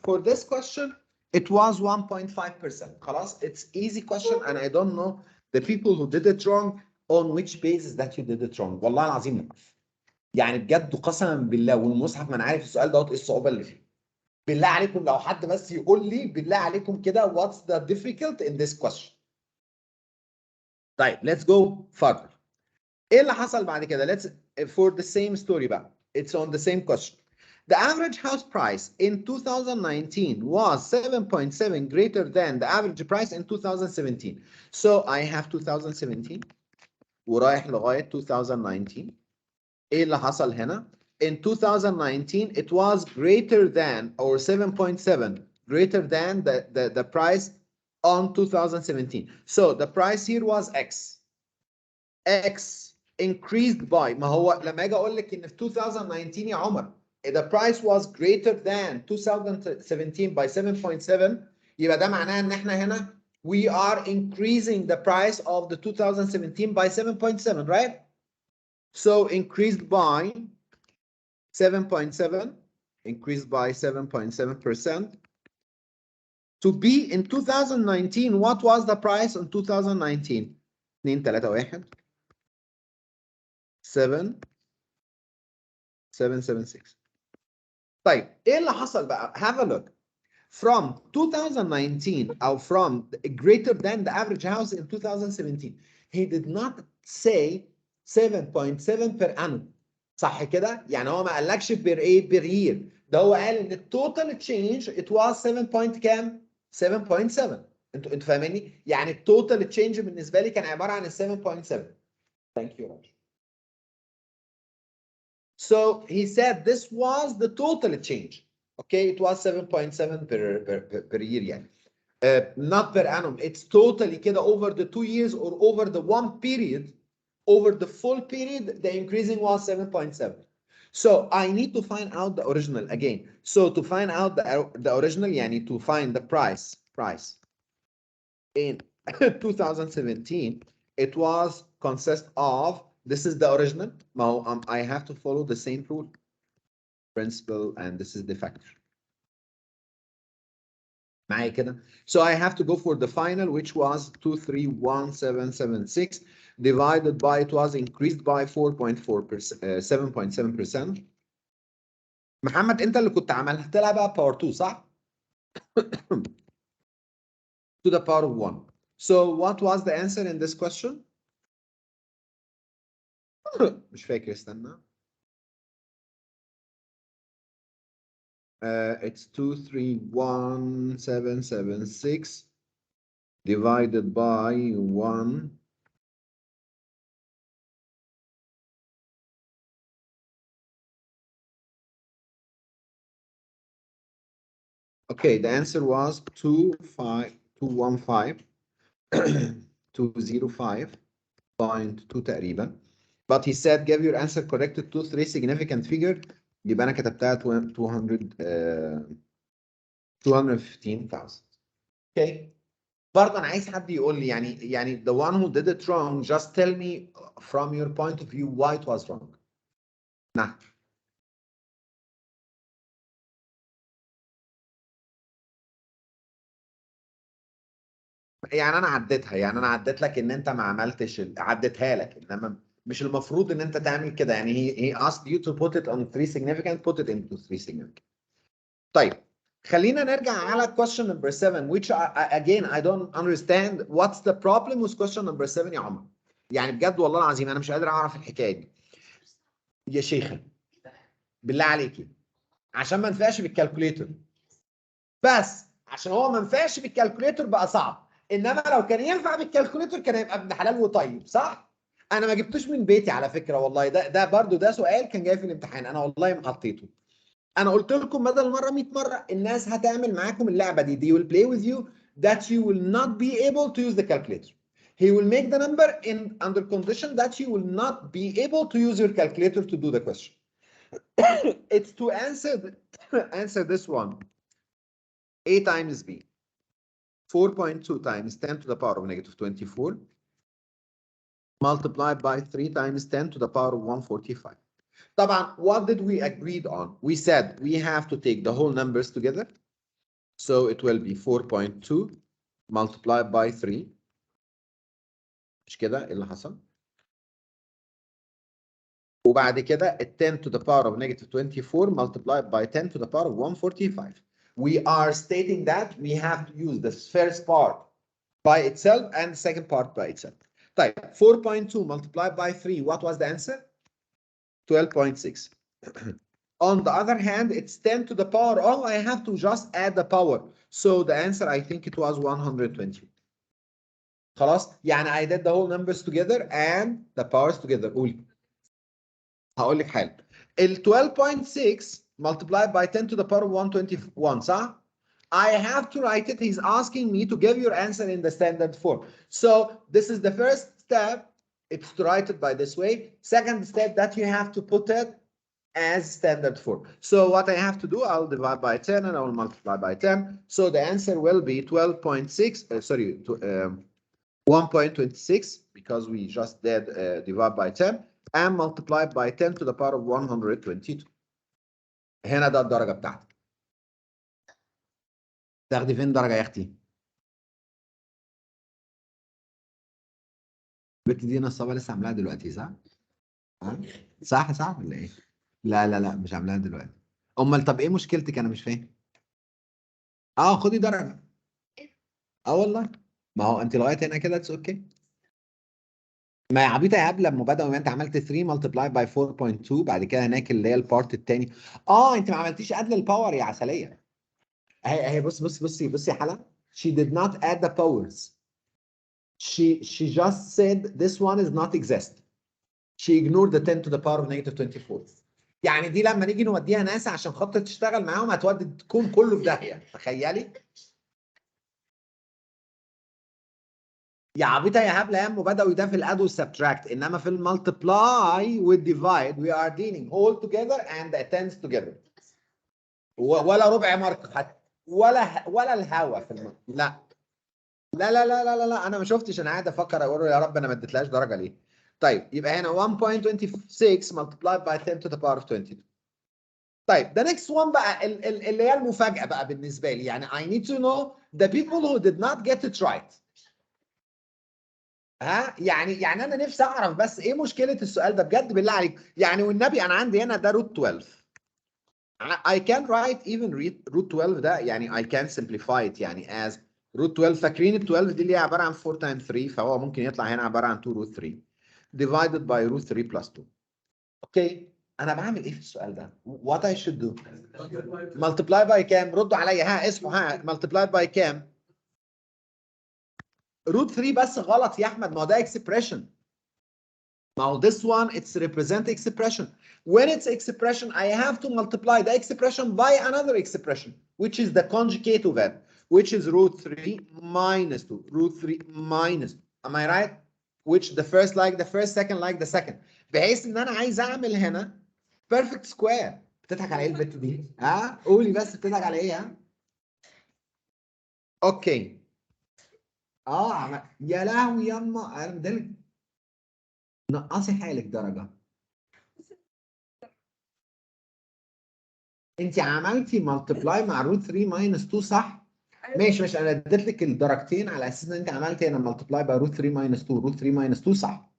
for this question, it was 1.5%. خلاص, it's easy question, and I don't know the people who did it wrong on which basis that you did it wrong. والله العظيم ما اعرف. يعني بجد قسما بالله والمصحف ما انا عارف السؤال دوت ايه الصعوبه اللي فيه. بالله عليكم لو حد بس يقول لي بالله عليكم كده what's the difficult in this question. طيب let's go further. ايه اللي حصل بعد كده؟ Let's for the same story بقى. It's on the same question. The average house price in 2019 was 7.7 greater than the average price in 2017. So I have 2017 ورايح لغاية 2019. ايه اللي حصل هنا؟ In 2019 it was greater than or 7.7 greater than the price on 2017. So the price here was X. X increased by ما هو لما اجي اقول لك ان في 2019 يا عمر the price was greater than 2017 by 7.7 يبقى ده معناه ان احنا هنا we are increasing the price of the 2017 by 7.7, right? So increased by 7.7, increased by 7.7%. To be in 2019, what was the price in 2019? 2 3 1 7.776. طيب ايه اللي حصل بقى؟ Have a look. From 2019 or from greater than the average house in 2017. He did not say 7.7 per annum. صح كده؟ يعني هو ما قالكش بير ايه؟ بير يير. ده هو قال ان التوتال تشينج it was 7 point كام؟ 7.7. انتوا فاهميني؟ يعني التوتال تشينج بالنسبه لي كان عباره عن 7.7. Thank you. So he said this was the total change. Okay, it was 7.7 per year يعني. Not per annum. It's totally كده over the 2 years or over the one period. Over the full period, the increasing was 7.7. So I need to find out the original again. So to find out the original, يعني to find the price in 2017, it was consist of, this is the original. Now I have to follow the same rule, principle, and this is the factor. معايا كده. So I have to go for the final, which was 231,776 divided by, it was increased by 4.4%, 7.7%. محمد انت اللي كنت عملت لها بقى power 2 صح؟ To the power of 1. So what was the answer in this question? مش فاكر استنى. It's 231,776 divided by 1. Okay, the answer was 205.2 تقريبا. But he said give your answer corrected to 3 significant figure. يبقى انا كتبتها 215,000. Okay. برضه انا عايز حد يقول لي يعني the one who did it wrong, just tell me from your point of view why it was wrong. نعم. يعني انا عديتها، يعني انا عديت لك ان انت ما عملتش عديتها لك، انما مش المفروض ان انت تعمل كده. يعني he asked you to put it on 3 significant, put it into 3 significant. طيب خلينا نرجع على question number 7 which again I don't understand what's the problem with question number 7 يا عمر. يعني بجد والله العظيم انا مش قادر اعرف الحكايه دي يا شيخه. بالله عليكي عشان ما نفعش بالكالكوليتر، بس عشان هو ما نفعش بالكالكوليتر بقى صعب، انما لو كان ينفع بالكالكوليتر كان هيبقى ابن حلال وطيب صح؟ انا ما جبتوش من بيتي على فكره والله. ده برضو ده سؤال كان جاي في الامتحان، انا والله ما حطيته. انا قلت لكم بدل مره 100 مره الناس هتعمل معاكم اللعبه دي. They will play with you that you will not be able to use the calculator. He will make the number in under condition that you will not be able to use your calculator to do the question. It's to answer this one. A times B. 4.2 times 10 to the power of negative 24 multiplied by 3 times 10 to the power of 145. طبعا, what did we agreed on? We said we have to take the whole numbers together. So it will be 4.2 multiplied by 3. مش كده ايه اللي حصل؟ وبعد كده 10 to the power of negative 24 multiplied by 10 to the power of 145. We are stating that we have to use the first part by itself and the second part by itself. طيب 4.2 multiplied by 3, what was the answer? 12.6. On the other hand, it's 10 to the power of, I have to just add the power. So the answer, I think it was 120. خلاص؟ يعني I did the whole numbers together and the powers together. قولي. هقول لك حاجة. ال 12.6 multiplied by 10 to the power of 121, صح؟ I have to write it. He's asking me to give your answer in the standard form. So this is the first step. It's to write it by this way. Second step that you have to put it as standard form. So what I have to do, I'll divide by 10 and I will multiply by 10. So the answer will be 12.6, 1.26 because we just did divide by 10 and multiply by 10 to the power of 122. هنا ده الدرجة بتاعتك. تاخدي فين درجة يا اختي؟ البت دي نصابة لسه عاملاها دلوقتي صح؟ ها؟ صح ولا ايه؟ لا مش عاملاها دلوقتي. امال طب ايه مشكلتك انا مش فاهم؟ خدي درجة. والله. ما هو انت لغاية هنا كده اتس اوكي. ما يا عبيطه يا هبله، لما بدأوا انت عملت 3 ملتبلاي باي 4.2 بعد كده هناك اللي هي البارت الثاني. انت ما عملتيش اد للباور يا عسليه. اهي بصي يا حلا. She did not add the powers. She just said this one is not exist. She ignored the 10 to the power of negative 24. يعني دي لما نيجي نوديها ناسا عشان خاطر تشتغل معاهم هتودي الكون كله في داهيه، تخيلي. يا عبيطه يا هبله يا بدأوا ده في الاد والسبتراكت، انما في المالتبلاي والديفايد we are dealing all together and the tens together. ولا ربع مارك حتى ولا الهوا في لا انا ما شفتش، انا قاعد افكر اقول يا رب انا ما اديتلهاش درجه ليه. طيب يبقى هنا 1.26 multiplied by 10 to the power of 22. طيب the next one بقى اللي هي المفاجاه بقى بالنسبه لي، يعني I need to know the people who did not get it right. يعني انا نفسي اعرف بس ايه مشكله السؤال ده بجد بالله عليك، يعني والنبي انا عندي هنا ده روت 12. I can write even root 12 ده، يعني I can simplify it يعني as root 12. فاكرين ال 12 دي اللي هي عباره عن 4 times 3، فهو ممكن يطلع هنا عباره عن 2 root 3 divided by root 3 plus 2. اوكي انا بعمل ايه في السؤال ده؟ What I should do؟ multiply by كام؟ ردوا عليا اصحوا multiply by كام؟ root 3 بس غلط يا احمد، ما هو ده expression. ما هو this one it's represent expression. When it's expression I have to multiply the expression by another expression which is the conjugate of it, which is root 3 minus 2 root 3 minus 2. Am I right? Which the first like the first, second like the second. بحيث ان انا عايز اعمل هنا perfect square. بتضحك على ايه البت دي؟ قولي بس بتضحك على ايه؟ اوكي. يا لهوي يما انا مدلك. نقصي حالك درجه. انت عملتي ملتبلاي مع روت 3 ماينس 2 صح؟ ماشي انا اديت لك الدرجتين على اساس ان انت عملتي هنا ملتبلاي باي روت 3 ماينس 2 روت 3 ماينس 2 صح.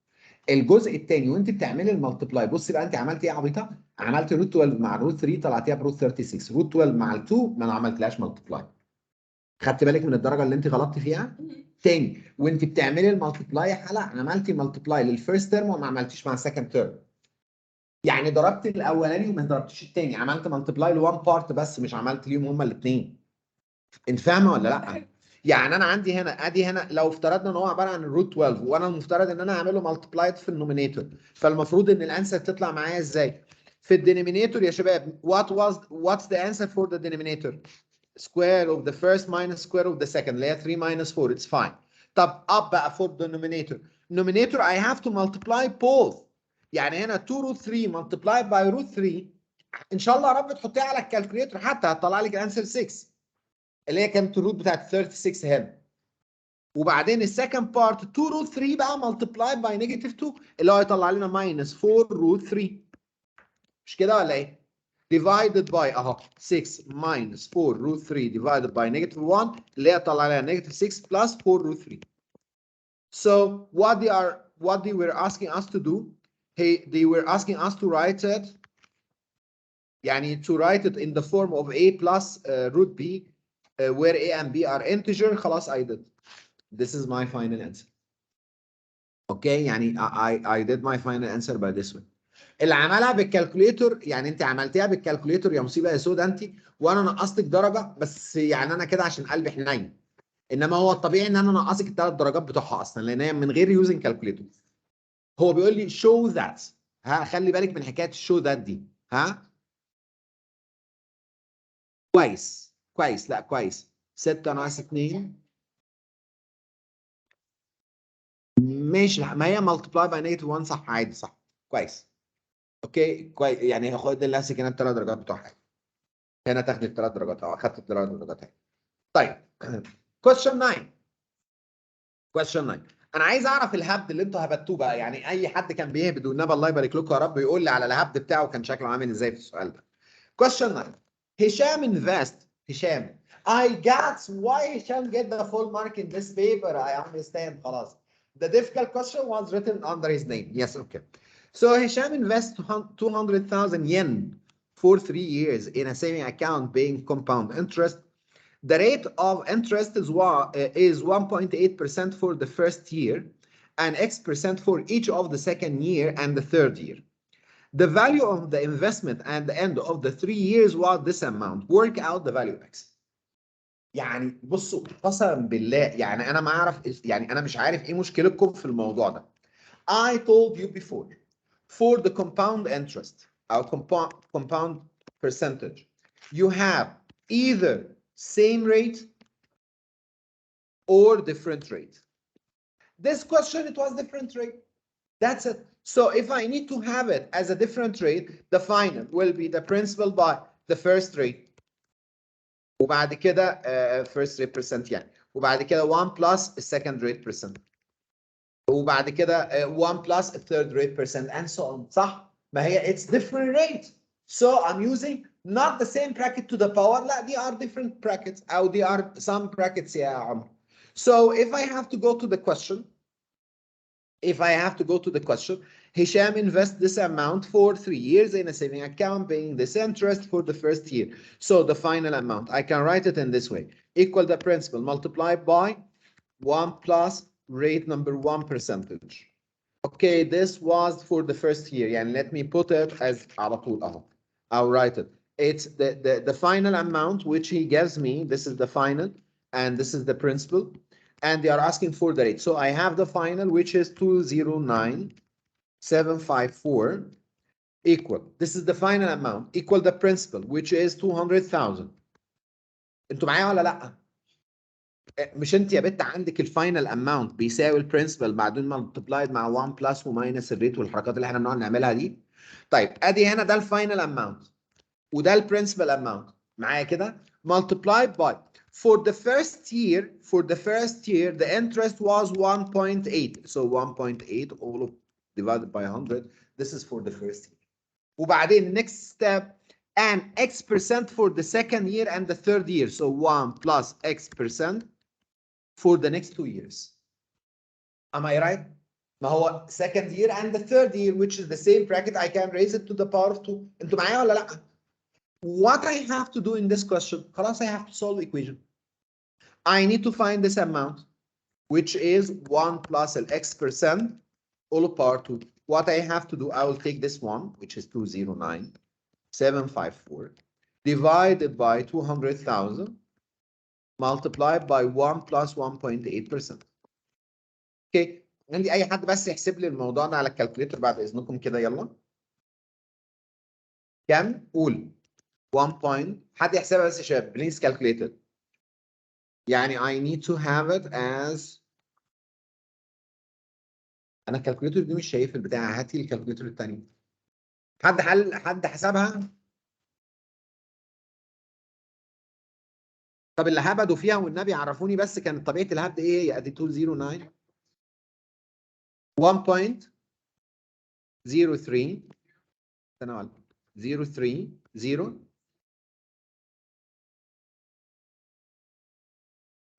الجزء الثاني وانت بتعملي الملتبلاي بصي بقى انت عملتي ايه يا عبيطه؟ عملتي روت 12 مع روت 3 طلعتيها بروت 36، روت 12 مع ال 2 ما انا عملتلهاش ملتبلاي. خدت بالك من الدرجه اللي انت غلطتي فيها؟ تاني وانت بتعملي الملتبلاي يا حلا عملتي ملتبلاي للفيرست تيرم وما عملتيش مع السكند تيرم. يعني ضربت الاولاني وما ضربتش الثاني، عملت ملتبلاي لوان بارت بس مش عملت ليهم هما الاثنين. انت فاهمه ولا لا؟ يعني انا عندي هنا ادي هنا لو افترضنا ان هو عباره عن الروت 12 وانا المفترض ان انا اعمله ملتبلايد في النومينيتور، فالمفروض ان الانسر تطلع معايا ازاي؟ في الدينومينيتور يا شباب what's the answer for the denominator؟ square of the first minus square of the second اللي هي 3 minus 4 it's fine. طب up بقى for the numerator I have to multiply both. يعني هنا 2 root 3 multiplied by root 3 ان شاء الله يا رب تحطيها على الكالكوليتر حتى هتطلع لك الانسر 6 اللي هي كانت الروت بتاعت 36 هنا. وبعدين السكند بارت 2 روت 3 بقى multiplied by negative 2 اللي هو يطلع لنا minus 4 روت 3. مش كده ولا ايه؟ divided by اهو 6 minus 4 root 3 divided by negative 1 اللي هي طلع لها negative 6 plus 4 root 3. So what they were asking us to do, they were asking us to write it يعني to write it in the form of a plus root b where a and b are integer. خلاص I did. This is my final answer. Okay يعني I did my final answer by this way. اللي عملها بالكالكوليتور يعني انت عملتيها بالكالكوليتور يا مصيبه يا سودا انت، وانا نقصتك درجه بس يعني انا كده عشان قلبي حنين، انما هو الطبيعي ان انا نقصك الثلاث درجات بتوعها اصلا لان هي من غير يوزنج كالكوليتور. هو بيقول لي show that، ها خلي بالك من حكايه show that دي. ها كويس كويس، لا كويس. 6 ناقص 2 ماشي، ما هي ملتبلاي باي نيجاتيف 1 صح عادي صح كويس. اوكي كويس يعني هاخد لنفسك هنا الثلاث درجات بتوعها، هنا تاخد الثلاث درجات او اخدت الثلاث درجات هنا. طيب question 9. question 9 انا عايز اعرف الهبد اللي انتوا هبدتوه بقى، يعني اي حد كان بيهبد والنبي الله يبارك لكم يا رب يقول لي على الهبد بتاعه كان شكله عامل ازاي في السؤال ده. question 9 هشام invest. هشام I got why Hisham get the full mark in this paper. I understand خلاص. The difficult question was written under his name. Yes, okay. So Hisham invests 200,000 yen for 3 years in a saving account paying compound interest. The rate of interest is 1.8% for the first year and X% for each of the second year and the third year. The value of the investment at the end of the 3 years was this amount. Work out the value X. يعني بصوا قسما بالله يعني انا ما اعرف، يعني انا مش عارف ايه مشكلتكم في الموضوع ده. I told you before for the compound interest or compound percentage you have either same rate or different rate. This question it was different rate. That's it. So if I need to have it as a different rate, the final will be the principal by the first rate. وبعد كده first rate percent يعني، وبعد كده 1 plus second rate percent. وبعد كده 1 plus third rate percent and so on. صح؟ ما هي it's different rate. So I'm using not the same bracket to the power. لا they are different brackets أو they are some brackets يا عمر. So if I have to go to the question, Hisham invests this amount for 3 years in a saving account, paying this interest for the first year. So the final amount, I can write it in this way. Equal the principal multiplied by 1 plus rate number 1 percentage. Okay, this was for the first year. And let me put it as على طول أهو. I'll write it. It's the final amount which he gives me. This is the final, and this is the principal. And they are asking for the rate. So I have the final, which is 209,754 equal. This is the final amount equal the principal, which is 200,000. انتوا معايا ولا لا؟ مش انت يا بت عندك الفاينل اماونت بيساوي البرنسبل بعدين ملتبلايد مع 1 بلس وماينس الريت والحركات اللي احنا بنقعد نعملها دي؟ طيب ادي هنا ده الفاينل اماونت وده البرنسبل اماونت معايا كده multiplied by for the first year the interest was 1.8. So 1.8 all of divided by 100. This is for the first year. وبعدين next step and X% for the second year and the third year. So 1 plus X% for the next 2 years. Am I right? ما هو second year and the third year which is the same bracket I can raise it to the power of 2. انتوا معايا ولا لا؟ What I have to do in this question, خلاص I have to solve the equation. I need to find this amount, which is 1 plus X% all of power 2. What I have to do, I will take this one, which is 209,754, divided by 200,000, multiplied by 1 plus 1.8%. Okay, عندي أي حد بس يحسب لي الموضوع ده على الكالكوليتر بعد إذنكم كده يلا. كم؟ قول. 1 point. حد يحسبها بس يا شباب بليز calculate it. يعني I need to have it as انا الكالكوليتر دي مش شايف البتاع، هاتي الكالكوليتر الثاني. حد حسبها؟ طب اللي هبدوا فيها والنبي عرفوني بس كانت طبيعه الهبد ايه هي؟ ادي 209 1.03 استنى 030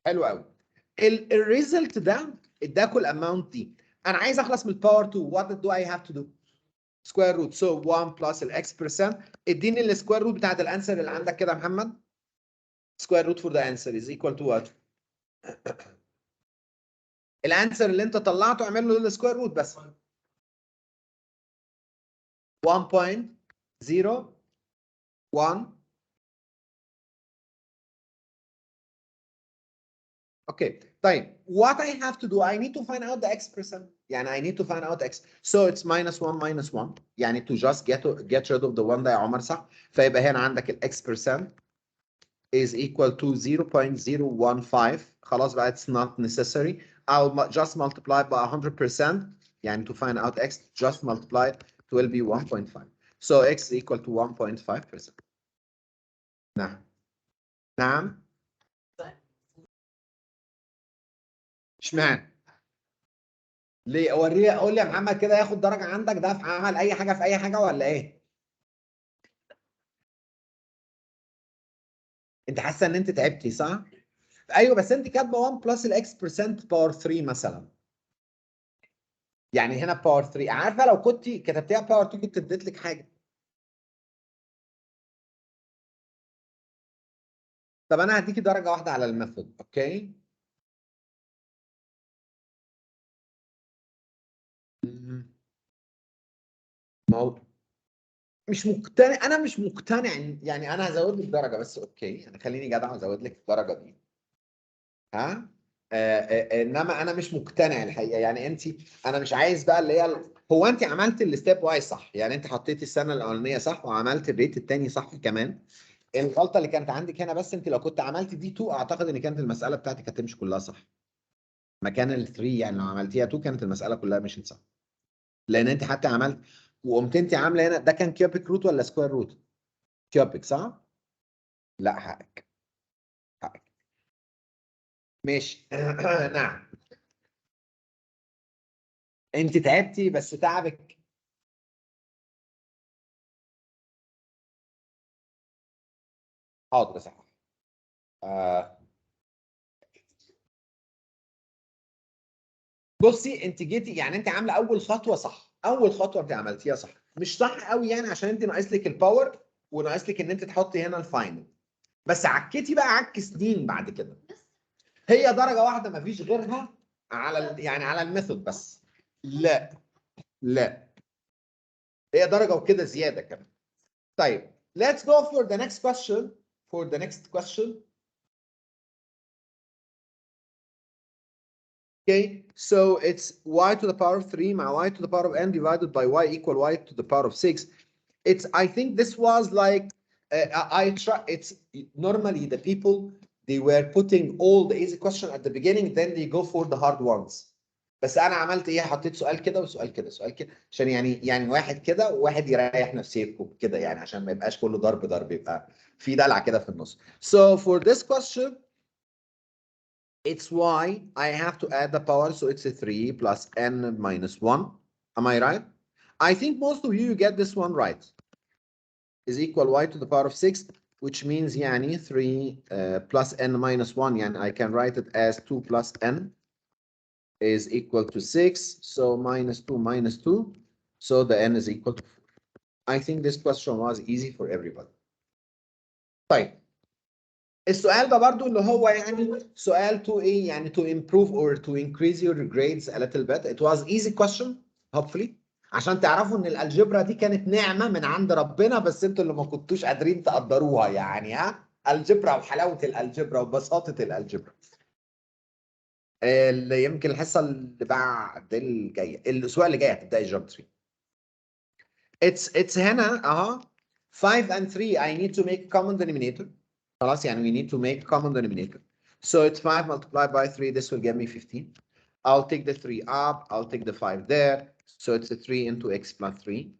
حلو قوي. الريزلت ده اداكوا الاماونت دي. انا عايز اخلص من الباور 2. what do I have to do؟ سكوير روت. so 1 بلس الاكس percent. اديني السكوير روت بتاعت الانسر اللي عندك كده يا محمد. سكوير روت for the answer is equal to what؟ الانسر اللي انت طلعته اعمل له السكوير روت بس. 1.01. Okay. طيب what I have to do I need to find out the x percent. يعني I need to find out x. So it's minus 1 minus 1. يعني to just get rid of the one ده يا عمر صح؟ فيبقى هنا عندك ال x percent is equal to 0.015. خلاص بقى it's not necessary. I'll just multiply by 100%. يعني to find out x just multiply it will be 1.5. So x is equal to 1.5%. نعم. نعم. اشمعنى؟ ليه؟ اوريه اقول لي يا محمد كده ياخد درجه عندك ده في عمل اي حاجه في اي حاجه ولا ايه؟ انت حاسه ان انت تعبتي صح؟ ايوه بس انت كاتبه 1 بلس الاكس percent باور 3 مثلا. يعني هنا باور 3. عارفه لو كنت كتبتيها باور 2 كنت اديت لك حاجه. طب انا هديكي درجه واحده على الميثود. اوكي؟ ما هو مش مقتنع. انا مش مقتنع يعني انا هزود لك درجه بس. اوكي انا خليني جدع وازود لك الدرجه دي. ها؟ انما انا مش مقتنع الحقيقه. يعني انت انا مش عايز بقى اللي هي هو انت عملت الستيب واي صح. يعني انت حطيتي السنه الاولانيه صح وعملت الريت الثاني صح كمان. الغلطه اللي كانت عندك هنا بس انت لو كنت عملت دي 2 اعتقد ان كانت المساله بتاعتك هتمشي كلها صح. مكان ال 3 يعني لو عملتيها 2 كانت المساله كلها مشيت صح. لان انت حتى عملت وقمت انت عامله هنا ده كان كيوبيك روت ولا سكوير روت؟ كيوبيك صح؟ لا حقك. حقك. ماشي. نعم. انت تعبتي بس تعبك. حاضر صح. آه. بصي انت جيتي يعني انت عامله اول خطوه صح. اول خطوه انت عملتيها صح. مش صح قوي يعني عشان انت ناقص لك الباور وناقص لك ان انت تحطي هنا الفاينل. بس عكيتي بقى عك سنين بعد كده. هي درجه واحده ما فيش غيرها على يعني على الميثود بس. لا لا هي درجه وكده زياده كمان. طيب let's go for the next question. For the next question. Okay, so it's y to the power of 3 مع y to the power of n divided by y equal y to the power of 6. It's I think this was like I try. It's normally the people they were putting all the easy question at the beginning then they go for the hard ones. بس انا عملت ايه؟ حطيت سؤال كده وسؤال كده سؤال كده عشان يعني واحد كده وواحد يريح نفسيكم كده يعني عشان ما يبقاش كله ضرب ضرب يبقى في دلع كده في النص. So for this question it's y. I have to add the power so it's a 3 plus n minus 1. Am I right? I think most of you get this one right. Is equal y to the power of 6 which means يعني 3 plus n minus 1 يعني I can write it as 2 plus n is equal to 6 so minus 2 minus 2 so the n is equal to 4. I think this question was easy for everybody. طيب السؤال ده برضو اللي هو يعني سؤال to ايه يعني to improve or to increase your grades a little bit. It was easy question hopefully عشان تعرفوا ان الالجبرا دي كانت نعمة من عند ربنا بس انتوا اللي ما كنتوش قادرين تقدروها يعني. ها الجبرا وحلاوة الالجبرا وبساطة الالجبرا. اللي يمكن الحصة اللي بعد الجاية الاسبوع اللي جاي هتبدأ الجيومتري. It's هنا اهو 5 and 3 I need to make common denominator. خلاص يعني we need to make common denominator. So it's 5 multiplied by 3. This will give me 15. I'll take the 3 up. I'll take the 5 there. So it's a 3 into x plus 3.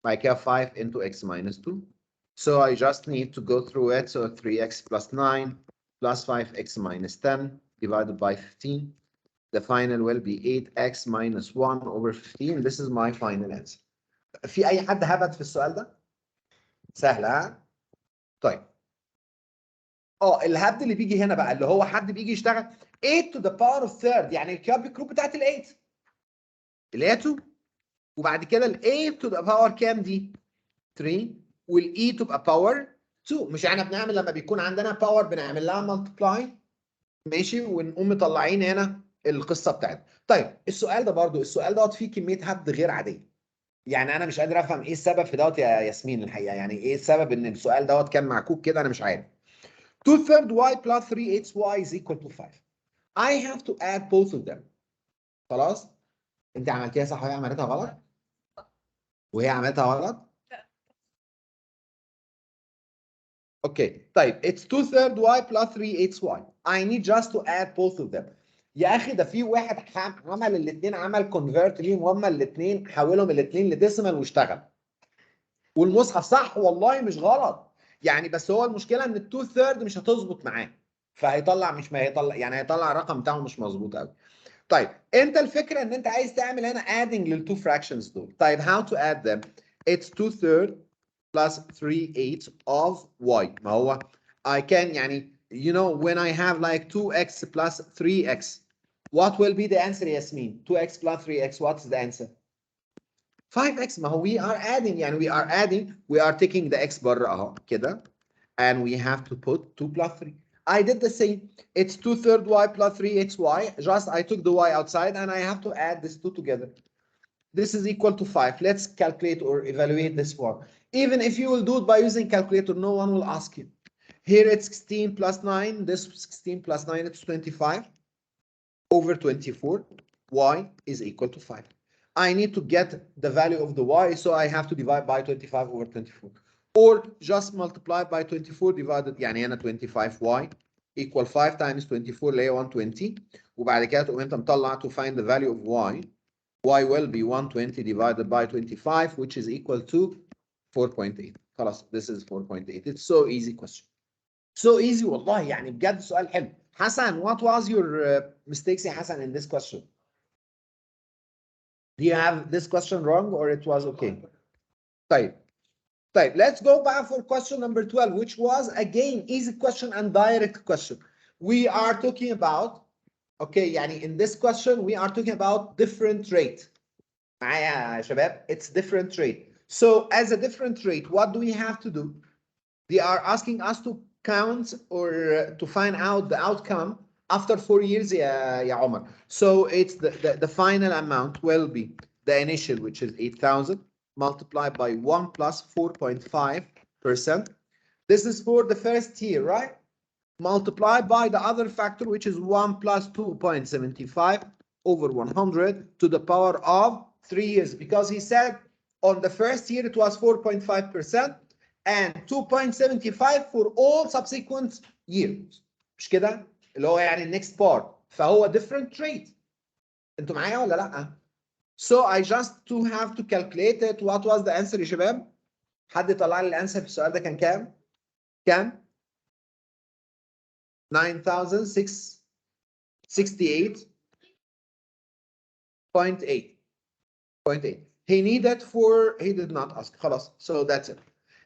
Like a 5 into x minus 2. So I just need to go through it. So 3x plus 9 plus 5x minus 10 divided by 15. The final will be 8x minus 1 over 15. This is my final answer. في أي حد هبت في السؤال ده؟ سهلة ها؟ طيب. الهبد اللي بيجي هنا بقى اللي هو حد بيجي يشتغل 8 to the power of third يعني الكيوبيك روت بتاعت ال 8 اللي هي 2 وبعد كده ال 8 to the power كام دي؟ 3 وال e تبقى باور 2. مش احنا بنعمل لما بيكون عندنا باور بنعمل لها مالتبلاي ماشي ونقوم مطلعين هنا القصه بتاعتنا. طيب السؤال ده برضو السؤال دوت فيه كميه هبد غير عاديه. يعني انا مش قادر افهم ايه السبب في دوت يا ياسمين الحقيقه. يعني ايه السبب ان السؤال دوت كان معكوك كده؟ انا مش عارف. 2/3 y plus 3xy is equal to 5. I have to add both of them. خلاص؟ انت عملتيها صح وهي عملتها غلط؟ وهي عملتها غلط؟ اوكي طيب it's 2/3 y plus 3xy. I need just to add both of them. يا اخي ده في واحد عمل الاثنين عمل كونفرت ليهم هما الاثنين حولهم الاثنين لديسيمال واشتغل. والمصحف صح والله مش غلط. يعني بس هو المشكله ان ال 2/3 مش هتظبط معاه. فهيطلع مش ما هيطلع يعني هيطلع الرقم بتاعه مش مظبوط قوي. طيب انت الفكره ان انت عايز تعمل هنا adding للتو fractions دول. طيب how to add them؟ It's 2/3 plus 3/8 of y. ما هو I can يعني you know when I have like 2x plus 3x what will be the answer ياسمين؟ 2x plus 3x what's the answer؟ 5x. ما هو we are adding يعني we are taking the x بره اهو كده and we have to put 2 plus 3. I did the same. It's 2/3 y plus 3xy. Just I took the y outside and I have to add these two together. This is equal to 5. Let's calculate or evaluate this one. Even if you will do it by using calculator, no one will ask you. Here it's 16 plus 9. This 16 plus 9, it's 25 over 24. Y is equal to 5. I need to get the value of the y, so I have to divide by 25 over 24. Or just multiply by 24 divided يعني هنا 25y equal 5 times 24 اللي هي 120 وبعد كده تقوم انت مطلع to find the value of y. Y will be 120 divided by 25 which is equal to 4.8. خلاص this is 4.8. It's so easy question. So easy والله يعني بجد سؤال حلو. Hassan, what was your mistakes يا Hassan in this question? Do you have this question wrong or it was okay? طيب let's go back for question number 12 which was again easy question and direct question. We are talking about okay يعني in this question we are talking about different rate. معايا يا شباب it's different rate. So as a different rate what do we have to do? They are asking us to count or to find out the outcome after 4 years يا عمر. So it's the final amount will be the initial which is 8,000 multiplied by 1 plus 4.5%. This is for the first year, right? Multiplied by the other factor which is 1 plus 2.75 over 100 to the power of 3 years because he said on the first year it was 4.5% and 2.75 for all subsequent years. مش كده؟ اللي هو يعني next part فهو different rate. انتوا معايا ولا لا؟ So I just to have to calculate it. What was the answer يا شباب؟ حد طلع لي الانسر في السؤال ده كان كام؟ كام؟ 9,668.8. He needed for he did not ask. خلاص. So that's it.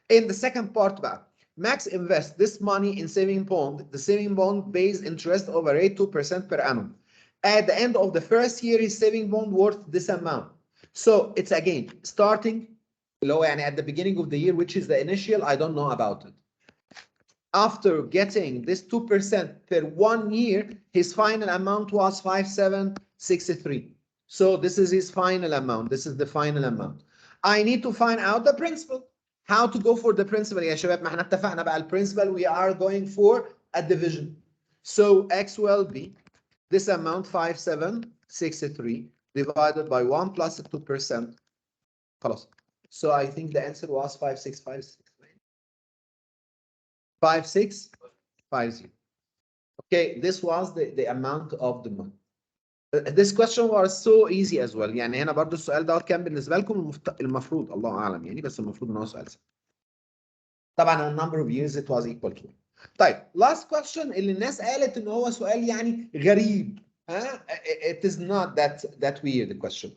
In the second part بقى Max invests this money in saving bond. The saving bond pays interest over rate 2% per annum. At the end of the first year, his saving bond worth this amount. So it's again starting low and at the beginning of the year, which is the initial, I don't know about it. After getting this 2% per 1 year, his final amount was 5,763. So this is his final amount. This is the final amount. I need to find out the principal. How to go for the principal يا شباب؟ ما احنا اتفقنا بقى البرنسبل we are going for a division. So x will be this amount 5,763 divided by 1 plus 2%. خلاص. So I think the answer was 5,656. 5,650. Okay, this was the amount of the money. This question was so easy as well. يعني هنا برضو السؤال دوت كان بالنسبة لكم المفروض الله أعلم يعني بس المفروض إن هو سؤال سهل. طبعا the number of years it was equal to. طيب last question اللي الناس قالت ان هو سؤال يعني غريب ها it is not that weird question.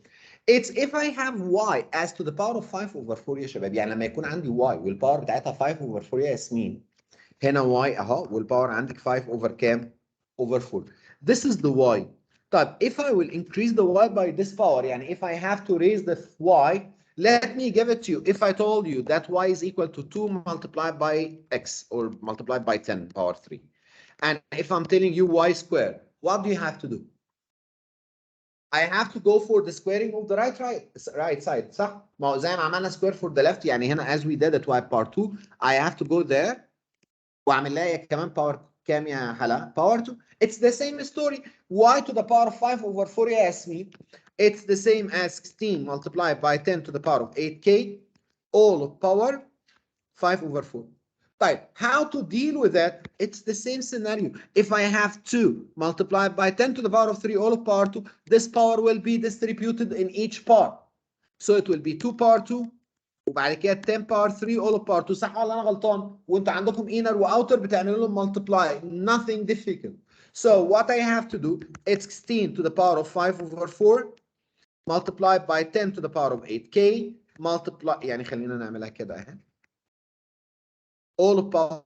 It's if I have y as to the power of 5 over 4 يا شباب، يعني لما يكون عندي y والباور بتاعتها 5 over 4 يا ياسمين، هنا y اهو والباور عندك 5 over كام؟ over 4. This is the y. طيب if I will increase the y by this power يعني if I have to raise the y, let me give it to you. If I told you that y is equal to 2 multiplied by x or multiplied by 10 power 3, and if I'm telling you y squared, what do you have to do? I have to go for the squaring of the right side صح؟ ما هو زي ما عملنا square for the left يعني هنا as we did it y power 2 I have to go there واعمل لها كمان باور كام يا حلا؟ باور 2. It's the same story. y to the power of 5 over 4 يا ياسمين. It's the same as 16 multiplied by 10 to the power of 8k all of power 5 over 4. طيب how to deal with that? It's the same scenario. If I have 2 multiplied by 10 to the power of 3 all of power 2, this power will be distributed in each part. So it will be 2 power 2 وبعد كده 10 باور 3 all of power 2. صح ولا انا غلطان؟ وانتوا عندكم inner واوتر بتعملوا لهم multiply. Nothing difficult. So what I have to do, it's 16 to the power of 5 over 4 multiplied by 10 to the power of 8k multiply يعني خلينا نعملها كده اهي. all of power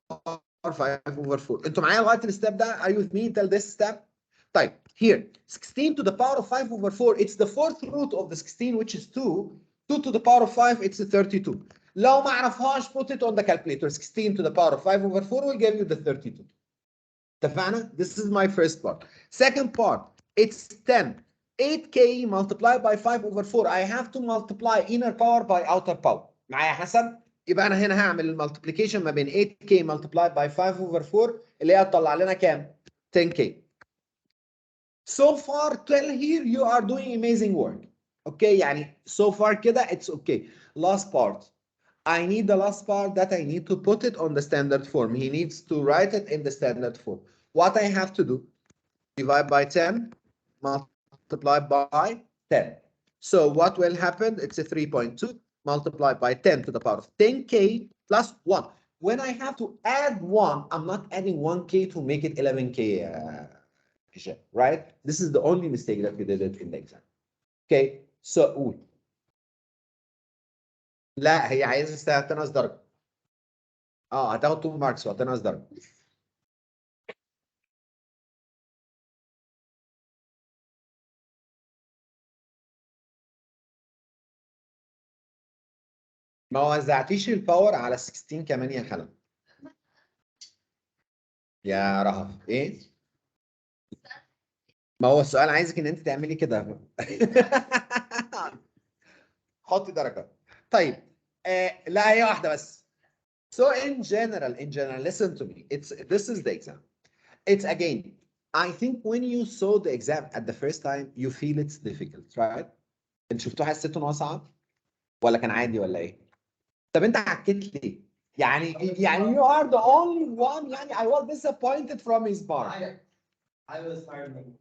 5 over 4. انتوا معايا لغايه الستep ده؟ Are you with me till this step? طيب here 16 to the power of 5 over 4 it's the fourth root of the 16 which is 2. 2 to the power of 5 it's 32. لو ما اعرفهاش put it on the calculator. 16 to the power of 5 over 4 will give you the 32. اتفقنا؟ This is my first part. Second part it's 10. 8k multiplied by 5 over 4 I have to multiply inner power by outer power. معايا يا حسن؟ يبقى انا هنا هعمل المالتيبليكيشن ما بين 8k multiplied by 5 over 4 اللي هي هتطلع لنا كام؟ 10k. So far till here you are doing amazing work. Okay يعني so far كده it's okay. Last part. I need the last part that I need to put it on the standard form. He needs to write it in the standard form. What I have to do, divide by 10, multiply by 10. So what will happen? It's a 3.2 multiplied by 10 to the power of 10k plus 1. When I have to add 1, I'm not adding 1k to make it 11k, right? This is the only mistake that we did it in the exam. Okay, so قول. لا هي عايزة تنقص درجة. هتاخد 2 ماركس وهتنقص درجة. ما وزعتيش الباور على 16 كمان يا خالد. يا رهف ايه؟ ما هو السؤال عايزك ان انت تعملي كده. حطي درجة. طيب لا هي واحدة بس. So in general, listen to me. This is the exam. It's again, I think when you saw the exam at the first time, you feel it's difficult, right? انت شفتوه حسيتوا ان هو صعب؟ ولا كان عادي ولا ايه؟ طب انت عكيت ليه؟ يعني you are the only one يعني I was disappointed from his part. I was tired.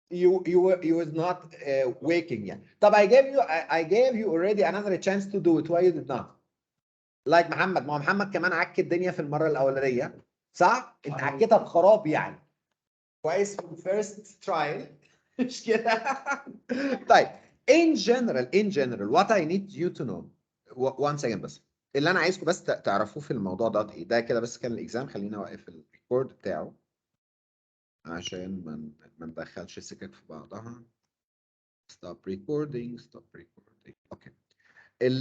You was not waking يعني. طب I gave you already another chance to do it. Why you did not? Like محمد، ما هو محمد كمان عك الدنيا في المرة الأولانية صح؟ انت عكيتها بخراب يعني. كويس في الفيرست ترايل مش كده؟ طيب in general what I need you to know one second بس اللي انا عايزكم بس تعرفوه في الموضوع ده ايه ده كده بس كان الاكزام. خلينا اوقف الريكورد بتاعه عشان ما ندخلش السكك في بعضها. stop recording.